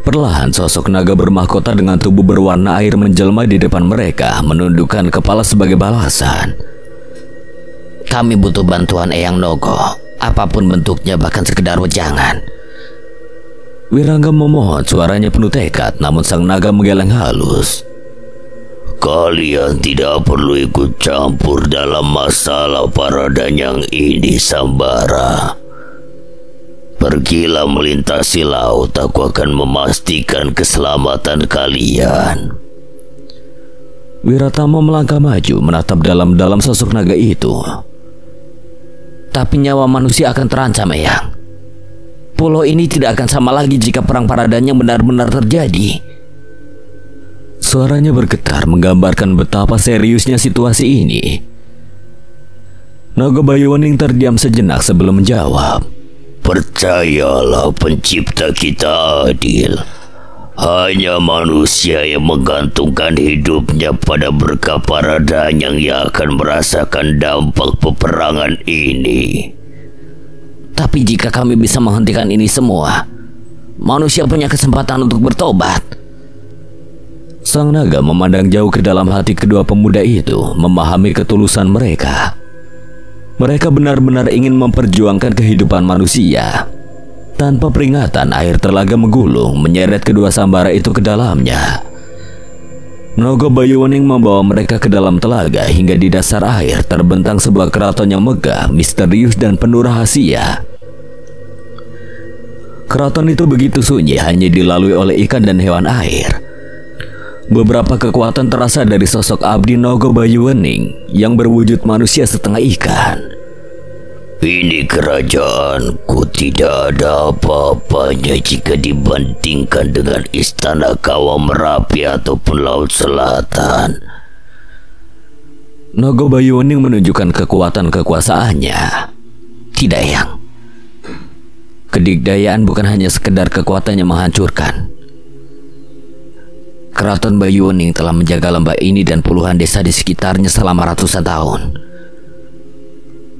Perlahan sosok naga bermahkota dengan tubuh berwarna air menjelma di depan mereka, menundukkan kepala sebagai balasan. Kami butuh bantuan Eyang Nogo, apapun bentuknya, bahkan sekedar wejangan. Wirangga memohon, suaranya penuh tekad, namun sang naga menggeleng halus. Kalian tidak perlu ikut campur dalam masalah Paradanyang ini, Sambara. Pergilah melintasi laut, aku akan memastikan keselamatan kalian. Wiratama melangkah maju, menatap dalam-dalam sosok naga itu. Tapi nyawa manusia akan terancam, Eyang. Pulau ini tidak akan sama lagi jika perang Paradanyang benar-benar terjadi. Suaranya bergetar, menggambarkan betapa seriusnya situasi ini. Nogo Bayuweni terdiam sejenak sebelum menjawab. Percayalah, pencipta kita adil. Hanya manusia yang menggantungkan hidupnya pada berkah Paradanyang yang akan merasakan dampak peperangan ini. Tapi jika kami bisa menghentikan ini semua, manusia punya kesempatan untuk bertobat. Sang naga memandang jauh ke dalam hati kedua pemuda itu, memahami ketulusan mereka. Mereka benar-benar ingin memperjuangkan kehidupan manusia. Tanpa peringatan, air telaga menggulung, menyeret kedua Sambara itu ke dalamnya. Nogo Bayuweni membawa mereka ke dalam telaga hingga di dasar air terbentang sebuah keraton yang megah, misterius dan penuh rahasia. Keraton itu begitu sunyi, hanya dilalui oleh ikan dan hewan air. Beberapa kekuatan terasa dari sosok abdi Nogo Bayuweni yang berwujud manusia setengah ikan. Ini kerajaanku, tidak ada apa-apanya jika dibandingkan dengan istana Kawah Merapi ataupun Laut Selatan. Nogo Bayuweni menunjukkan kekuatan kekuasaannya. Tidak, Eyang. Kedikdayaan bukan hanya sekedar kekuatan yang menghancurkan. Keraton Bayuning telah menjaga lembah ini dan puluhan desa di sekitarnya selama ratusan tahun.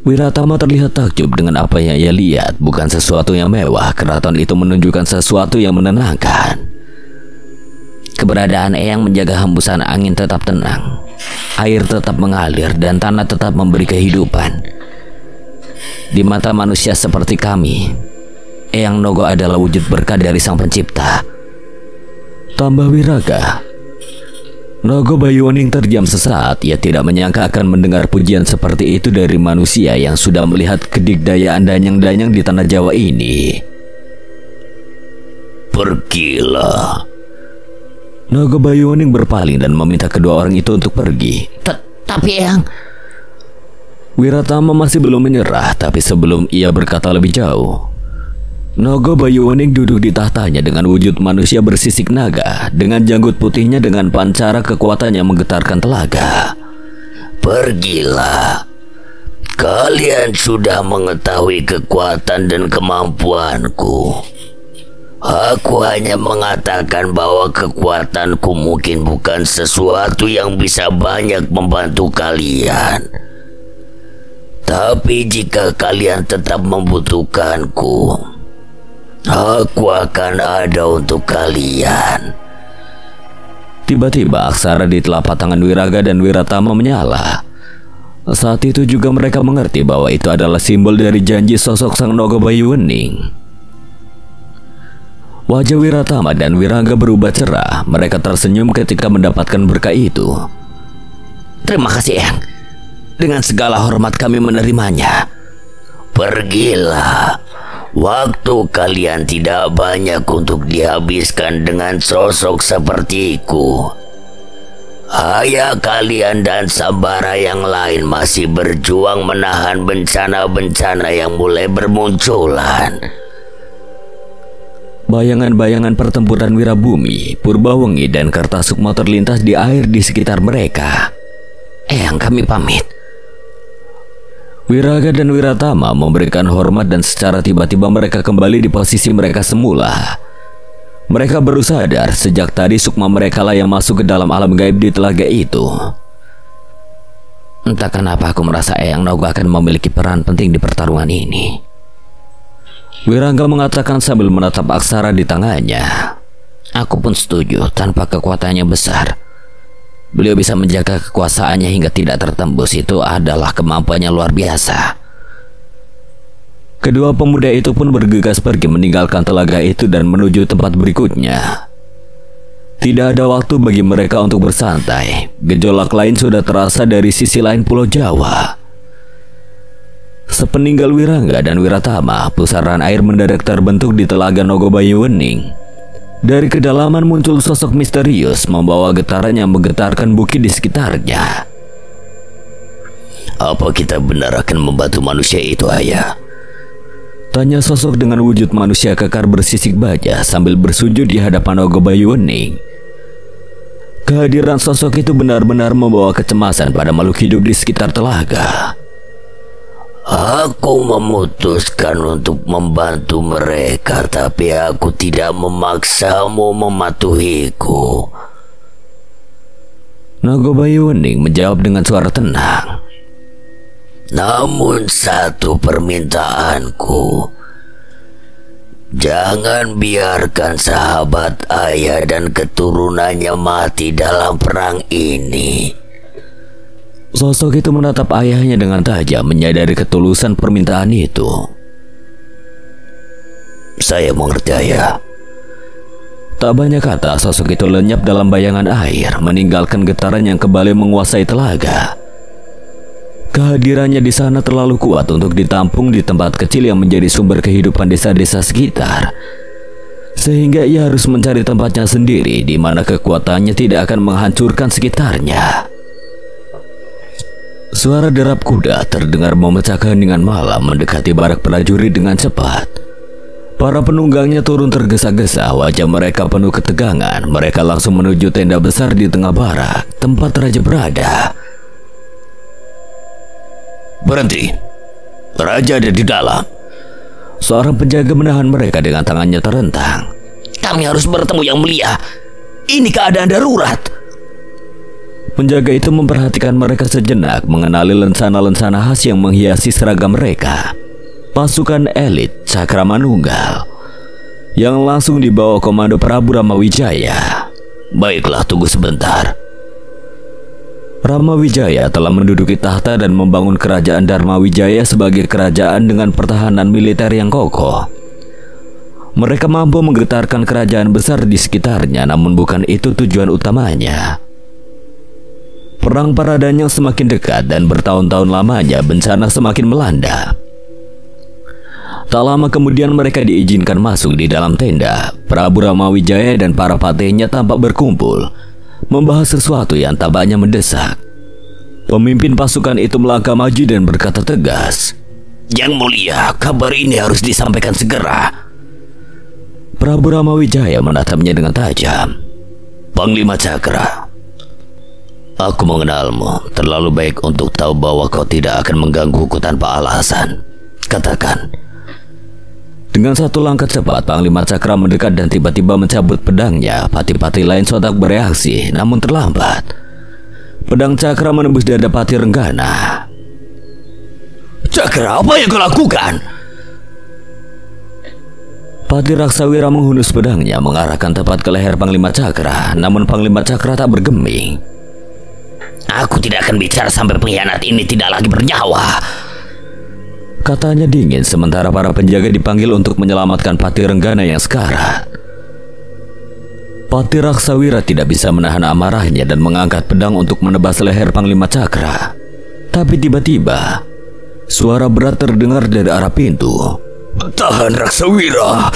Wiratama terlihat takjub dengan apa yang ia lihat. Bukan sesuatu yang mewah, keraton itu menunjukkan sesuatu yang menenangkan. Keberadaan Eyang menjaga hembusan angin tetap tenang, air tetap mengalir, dan tanah tetap memberi kehidupan. Di mata manusia seperti kami, Eyang Nogo adalah wujud berkah dari Sang Pencipta. Tambah Wiraga. Nogo Bayuning terdiam sesaat. Ia tidak menyangka akan mendengar pujian seperti itu dari manusia yang sudah melihat kedikdayaan danyang-danyang di tanah Jawa ini. Pergilah. Nogo Bayuning berpaling dan meminta kedua orang itu untuk pergi. Tapi Eyang... Wiratama masih belum menyerah, tapi sebelum ia berkata lebih jauh, Nogo Bayuning duduk di tahtanya dengan wujud manusia bersisik naga, dengan janggut putihnya dengan pancara kekuatan yang menggetarkan telaga. Pergilah. Kalian sudah mengetahui kekuatan dan kemampuanku. Aku hanya mengatakan bahwa kekuatanku mungkin bukan sesuatu yang bisa banyak membantu kalian. Tapi jika kalian tetap membutuhkanku, aku akan ada untuk kalian. Tiba-tiba aksara di telapak tangan Wiraga dan Wiratama menyala. Saat itu juga mereka mengerti bahwa itu adalah simbol dari janji sosok Sang Nogo Bayuning. Wajah Wiratama dan Wiraga berubah cerah. Mereka tersenyum ketika mendapatkan berkah itu. Terima kasih Eyang. Dengan segala hormat kami menerimanya. Pergilah. Waktu kalian tidak banyak untuk dihabiskan dengan sosok sepertiku. Ayah kalian dan Sambara yang lain masih berjuang menahan bencana-bencana yang mulai bermunculan. Bayangan-bayangan pertempuran Wirabumi, Purbawengi, dan Kertasukma terlintas di air di sekitar mereka. Eyang, kami pamit. Wiraga dan Wiratama memberikan hormat dan secara tiba-tiba mereka kembali di posisi mereka semula. Mereka baru sadar sejak tadi sukma mereka lah yang masuk ke dalam alam gaib di telaga itu. Entah kenapa aku merasa Eyang Nogo akan memiliki peran penting di pertarungan ini. Wirangga mengatakan sambil menatap aksara di tangannya. Aku pun setuju, tanpa kekuatannya besar, beliau bisa menjaga kekuasaannya hingga tidak tertembus. Itu adalah kemampuannya luar biasa. Kedua pemuda itu pun bergegas pergi meninggalkan telaga itu dan menuju tempat berikutnya. Tidak ada waktu bagi mereka untuk bersantai. Gejolak lain sudah terasa dari sisi lain Pulau Jawa. Sepeninggal Wirangga dan Wiratama, pusaran air mendadak terbentuk di telaga Nogo Bayuning. Dari kedalaman muncul sosok misterius membawa getaran yang menggetarkan bukit di sekitarnya. Apa kita benar akan membantu manusia itu, Ayah? Tanya sosok dengan wujud manusia kekar bersisik baja sambil bersujud di hadapan Nogo Bayuning. Kehadiran sosok itu benar-benar membawa kecemasan pada makhluk hidup di sekitar telaga. Aku memutuskan untuk membantu mereka, tapi aku tidak memaksamu mematuhiku. Nogo Bayuning menjawab dengan suara tenang. Namun satu permintaanku, jangan biarkan sahabat ayah dan keturunannya mati dalam perang ini. Sosok itu menatap ayahnya dengan tajam, menyadari ketulusan permintaan itu. Saya mengerti, Ayah. Tak banyak kata, sosok itu lenyap dalam bayangan air, meninggalkan getaran yang kembali menguasai telaga. Kehadirannya di sana terlalu kuat untuk ditampung di tempat kecil yang menjadi sumber kehidupan desa-desa sekitar, sehingga ia harus mencari tempatnya sendiri di mana kekuatannya tidak akan menghancurkan sekitarnya. Suara derap kuda terdengar memecah keheningan malam mendekati barak prajurit dengan cepat. Para penunggangnya turun tergesa-gesa, wajah mereka penuh ketegangan. Mereka langsung menuju tenda besar di tengah barak, tempat raja berada. Berhenti. Raja ada di dalam. Seorang penjaga menahan mereka dengan tangannya terentang. Kami harus bertemu Yang Mulia. Ini keadaan darurat. Penjaga itu memperhatikan mereka sejenak, mengenali lensana-lensana khas yang menghiasi seragam mereka. Pasukan elit Cakramanunggal yang langsung dibawa komando Prabu Ramawijaya. Baiklah, tunggu sebentar. Ramawijaya telah menduduki tahta dan membangun kerajaan Dharmawijaya sebagai kerajaan dengan pertahanan militer yang kokoh. Mereka mampu menggetarkan kerajaan besar di sekitarnya, namun bukan itu tujuan utamanya. Perang Paradanyang semakin dekat dan bertahun-tahun lamanya bencana semakin melanda. Tak lama kemudian mereka diizinkan masuk di dalam tenda. Prabu Ramawijaya dan para patihnya tampak berkumpul, membahas sesuatu yang tampaknya mendesak. Pemimpin pasukan itu melangkah maju dan berkata tegas, "Yang mulia, kabar ini harus disampaikan segera." Prabu Ramawijaya menatapnya dengan tajam. "Panglima Cakra, aku mengenalmu terlalu baik untuk tahu bahwa kau tidak akan menggangguku tanpa alasan. Katakan." Dengan satu langkah cepat, Panglima Cakra mendekat dan tiba-tiba mencabut pedangnya. Patih-patih lain sontak bereaksi, namun terlambat. Pedang Cakra menembus dada Patih Renggana. "Cakra, apa yang kau lakukan?" Patih Raksawira menghunus pedangnya, mengarahkan tepat ke leher Panglima Cakra. Namun Panglima Cakra tak bergeming. "Aku tidak akan bicara sampai pengkhianat ini tidak lagi bernyawa," katanya dingin, sementara para penjaga dipanggil untuk menyelamatkan Patih Renggana yang sekarat. Patih Raksawira tidak bisa menahan amarahnya dan mengangkat pedang untuk menebas leher Panglima Cakra. Tapi tiba-tiba, suara berat terdengar dari arah pintu. "Tahan, Raksawira!"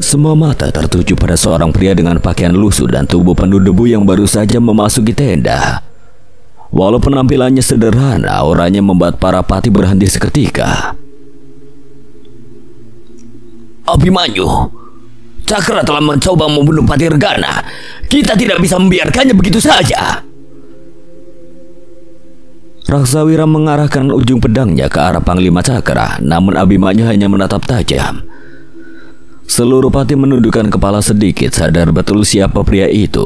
Semua mata tertuju pada seorang pria dengan pakaian lusuh dan tubuh penuh debu yang baru saja memasuki tenda. Walau penampilannya sederhana, auranya membuat para patih berhenti seketika. "Abimanyu, Cakra telah mencoba membunuh Patih Renggana. Kita tidak bisa membiarkannya begitu saja." Raksawira mengarahkan ujung pedangnya ke arah Panglima Cakra, namun Abimanyu hanya menatap tajam. Seluruh patih menundukkan kepala sedikit, sadar betul siapa pria itu.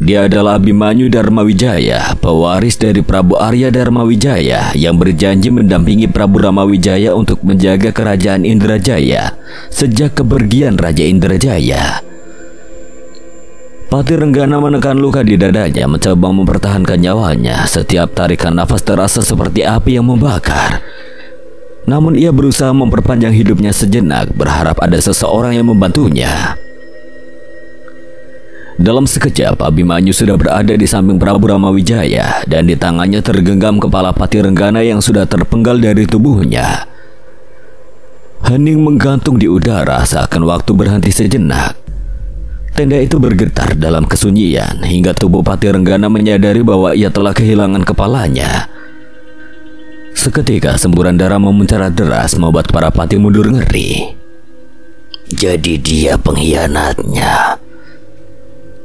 Dia adalah Abimanyu Dharmawijaya, pewaris dari Prabu Arya Dharmawijaya yang berjanji mendampingi Prabu Ramawijaya untuk menjaga kerajaan Indrajaya sejak kepergian Raja Indrajaya. Patih Renggana menekan luka di dadanya, mencoba mempertahankan nyawanya. Setiap tarikan nafas terasa seperti api yang membakar. Namun ia berusaha memperpanjang hidupnya sejenak, berharap ada seseorang yang membantunya. Dalam sekejap, Abimanyu sudah berada di samping Prabu Ramawijaya dan di tangannya tergenggam kepala Patih Renggana yang sudah terpenggal dari tubuhnya. Hening menggantung di udara seakan waktu berhenti sejenak. Tenda itu bergetar dalam kesunyian hingga tubuh Patih Renggana menyadari bahwa ia telah kehilangan kepalanya. Seketika semburan darah memuncar deras membuat para patih mundur ngeri. "Jadi dia pengkhianatnya?"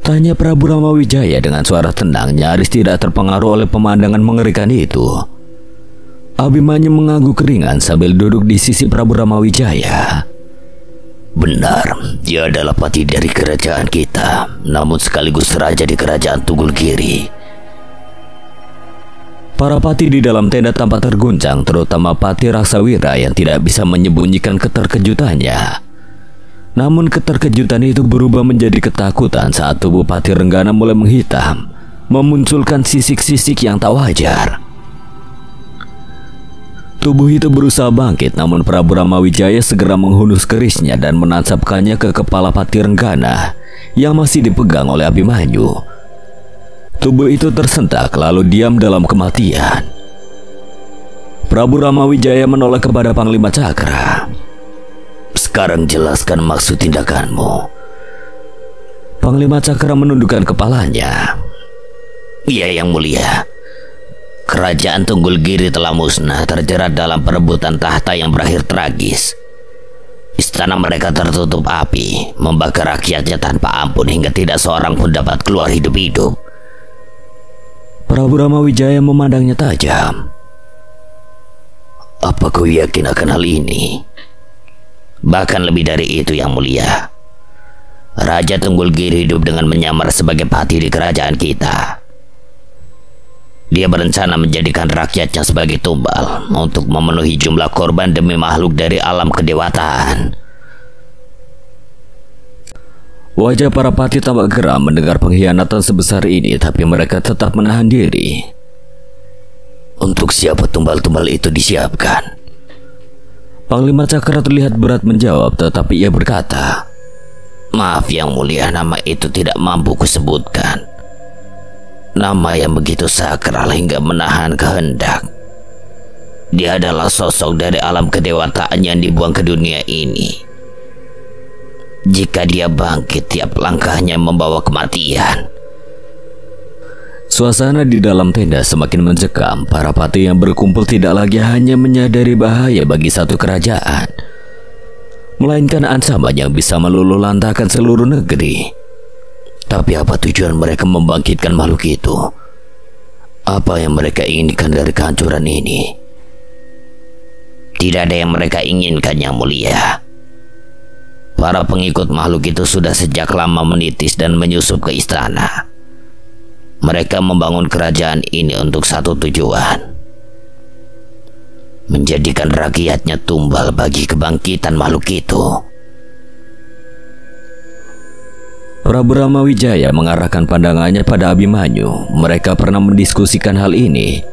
tanya Prabu Ramawijaya dengan suara tenang, nyaris tidak terpengaruh oleh pemandangan mengerikan itu. Abimanyu mengangguk ringan sambil duduk di sisi Prabu Ramawijaya. "Benar, dia adalah patih dari kerajaan kita, namun sekaligus raja di kerajaan Tunggulgiri." Para patih di dalam tenda tampak terguncang, terutama Patih Raksawira yang tidak bisa menyembunyikan keterkejutannya. Namun keterkejutan itu berubah menjadi ketakutan saat tubuh Patih Renggana mulai menghitam, memunculkan sisik-sisik yang tak wajar. Tubuh itu berusaha bangkit, namun Prabu Ramawijaya segera menghunus kerisnya dan menancapkannya ke kepala Patih Renggana yang masih dipegang oleh Abimanyu. Tubuh itu tersentak lalu diam dalam kematian. Prabu Ramawijaya menoleh kepada Panglima Cakra. "Sekarang jelaskan maksud tindakanmu." Panglima Cakra menundukkan kepalanya. "Iya, Yang Mulia. Kerajaan Tunggulgiri telah musnah, terjerat dalam perebutan tahta yang berakhir tragis. Istana mereka tertutup api, membakar rakyatnya tanpa ampun hingga tidak seorang pun dapat keluar hidup-hidup." Prabu Ramawijaya memandangnya tajam. "Apa kau yakin akan hal ini?" "Bahkan lebih dari itu, Yang Mulia. Raja Tunggulgiri hidup dengan menyamar sebagai patih di kerajaan kita. Dia berencana menjadikan rakyatnya sebagai tumbal untuk memenuhi jumlah korban demi makhluk dari alam kedewataan. Wajah para patih tampak geram mendengar pengkhianatan sebesar ini, tapi mereka tetap menahan diri. Untuk siapa tumbal-tumbal itu disiapkan? Panglima Cakra terlihat berat menjawab, tetapi ia berkata, Maaf Yang Mulia, nama itu tidak mampu kusebutkan. Nama yang begitu sakral hingga menahan kehendak. Dia adalah sosok dari alam kedewataan yang dibuang ke dunia ini. Jika dia bangkit, tiap langkahnya membawa kematian. Suasana di dalam tenda semakin mencekam. Para patih yang berkumpul tidak lagi hanya menyadari bahaya bagi satu kerajaan, melainkan ancaman yang bisa meluluhlantahkan seluruh negeri. Tapi apa tujuan mereka membangkitkan makhluk itu? Apa yang mereka inginkan dari kehancuran ini? Tidak ada yang mereka inginkan, Yang Mulia. Para pengikut makhluk itu sudah sejak lama menitis dan menyusup ke istana. Mereka membangun kerajaan ini untuk satu tujuan: menjadikan rakyatnya tumbal bagi kebangkitan makhluk itu. Prabu Ramawijaya mengarahkan pandangannya pada Abimanyu. Mereka pernah mendiskusikan hal ini,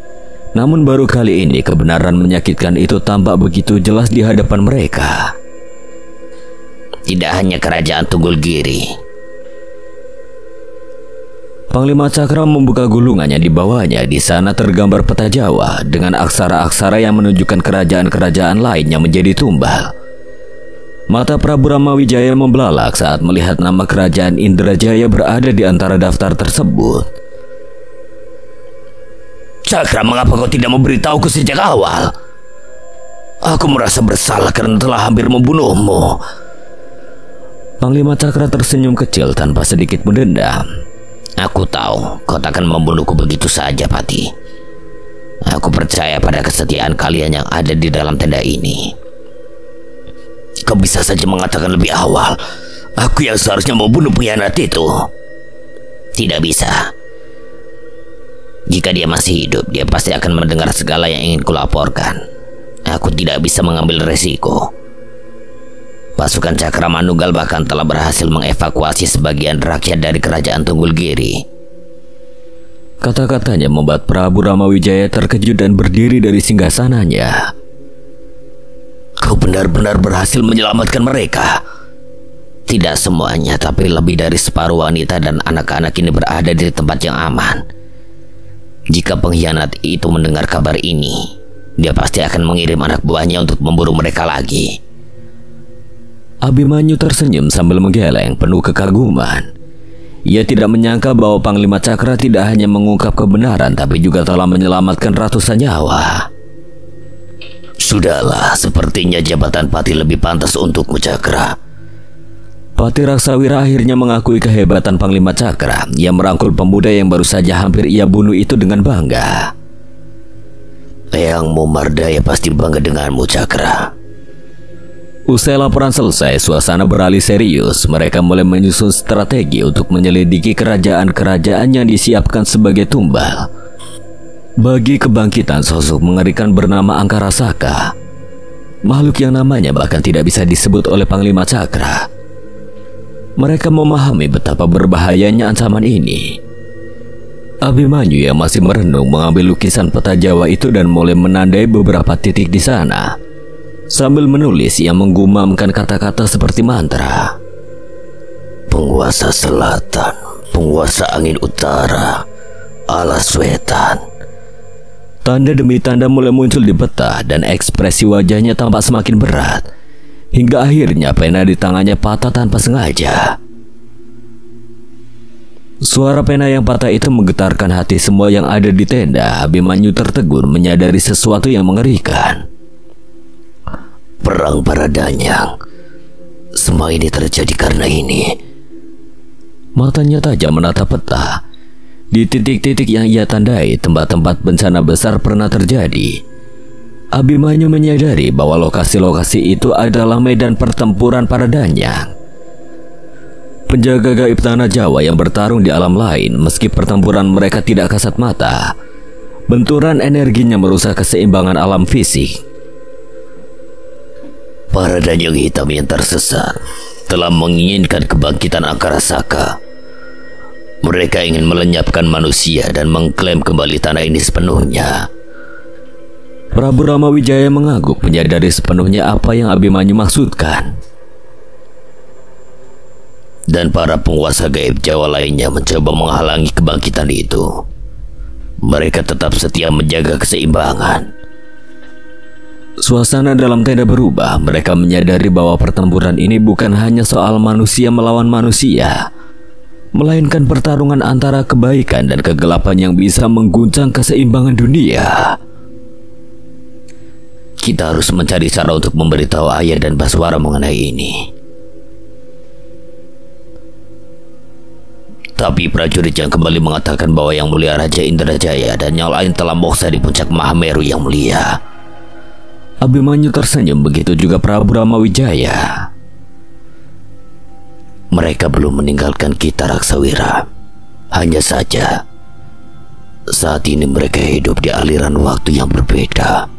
namun baru kali ini kebenaran menyakitkan itu tampak begitu jelas di hadapan mereka. Tidak hanya kerajaan Tunggulgiri. Panglima Cakra membuka gulungannya di bawahnya. Di sana tergambar peta Jawa dengan aksara-aksara yang menunjukkan kerajaan-kerajaan lain yang menjadi tumbal. Mata Prabu Ramawijaya membelalak saat melihat nama kerajaan Indrajaya berada di antara daftar tersebut. Cakra, mengapa kau tidak memberitahuku sejak awal? Aku merasa bersalah karena telah hampir membunuhmu. Panglima Cakra tersenyum kecil tanpa sedikit mendendam. Aku tahu kau takkan membunuhku begitu saja, Patih. Aku percaya pada kesetiaan kalian yang ada di dalam tenda ini. Kau bisa saja mengatakan lebih awal, aku yang seharusnya membunuh pengkhianat itu. Tidak bisa. Jika dia masih hidup, dia pasti akan mendengar segala yang ingin kulaporkan. Aku tidak bisa mengambil resiko. Pasukan Cakra Manunggal bahkan telah berhasil mengevakuasi sebagian rakyat dari kerajaan Tunggulgiri. Kata-katanya membuat Prabu Ramawijaya terkejut dan berdiri dari singgasananya. Kau benar-benar berhasil menyelamatkan mereka. Tidak semuanya, tapi lebih dari separuh wanita dan anak-anak ini berada di tempat yang aman. Jika pengkhianat itu mendengar kabar ini, dia pasti akan mengirim anak buahnya untuk memburu mereka lagi. Abimanyu tersenyum sambil menggeleng penuh kekaguman. Ia tidak menyangka bahwa Panglima Cakra tidak hanya mengungkap kebenaran, tapi juga telah menyelamatkan ratusan nyawa. Sudahlah, sepertinya jabatan patih lebih pantas untukmu, Cakra. Patih Raksawira akhirnya mengakui kehebatan Panglima Cakra. Ia merangkul pemuda yang baru saja hampir ia bunuh itu dengan bangga. Eyangmu Mardaya pasti bangga denganmu, Cakra. Usai laporan selesai, suasana beralih serius. Mereka mulai menyusun strategi untuk menyelidiki kerajaan-kerajaan yang disiapkan sebagai tumbal bagi kebangkitan sosok mengerikan bernama Angkara Saka. Makhluk yang namanya bahkan tidak bisa disebut oleh Panglima Cakra. Mereka memahami betapa berbahayanya ancaman ini. Abimanyu yang masih merenung mengambil lukisan peta Jawa itu dan mulai menandai beberapa titik di sana. Sambil menulis, ia menggumamkan kata-kata seperti mantra. Penguasa selatan, penguasa angin utara, alas wetan. Tanda demi tanda mulai muncul di peta dan ekspresi wajahnya tampak semakin berat. Hingga akhirnya pena di tangannya patah tanpa sengaja. Suara pena yang patah itu menggetarkan hati semua yang ada di tenda. Abimanyu tertegun menyadari sesuatu yang mengerikan. Perang para danyang. Semua ini terjadi karena ini. Matanya tajam menatap peta. Di titik-titik yang ia tandai, tempat-tempat bencana besar pernah terjadi. Abimanyu menyadari bahwa lokasi-lokasi itu adalah medan pertempuran para danyang. penjaga gaib tanah Jawa yang bertarung di alam lain. Meski pertempuran mereka tidak kasat mata, benturan energinya merusak keseimbangan alam fisik. Para Danyang Hitam yang tersesat telah menginginkan kebangkitan Angkara Saka. Mereka ingin melenyapkan manusia dan mengklaim kembali tanah ini sepenuhnya. Prabu Ramawijaya mengangguk, menyadari sepenuhnya apa yang Abimanyu maksudkan. Dan para penguasa gaib Jawa lainnya mencoba menghalangi kebangkitan itu. Mereka tetap setia menjaga keseimbangan. Suasana dalam tenda berubah. Mereka menyadari bahwa pertempuran ini bukan hanya soal manusia melawan manusia, melainkan pertarungan antara kebaikan dan kegelapan yang bisa mengguncang keseimbangan dunia. Kita harus mencari cara untuk memberitahu Ayah dan Baswara mengenai ini. Tapi prajurit yang kembali mengatakan bahwa Yang Mulia Raja Indrajaya dan yang lain telah moksa di puncak Mahameru Yang Mulia. Abimanyu tersenyum, begitu juga Prabu Ramawijaya. Mereka belum meninggalkan kita, Raksawira. Hanya saja saat ini mereka hidup di aliran waktu yang berbeda.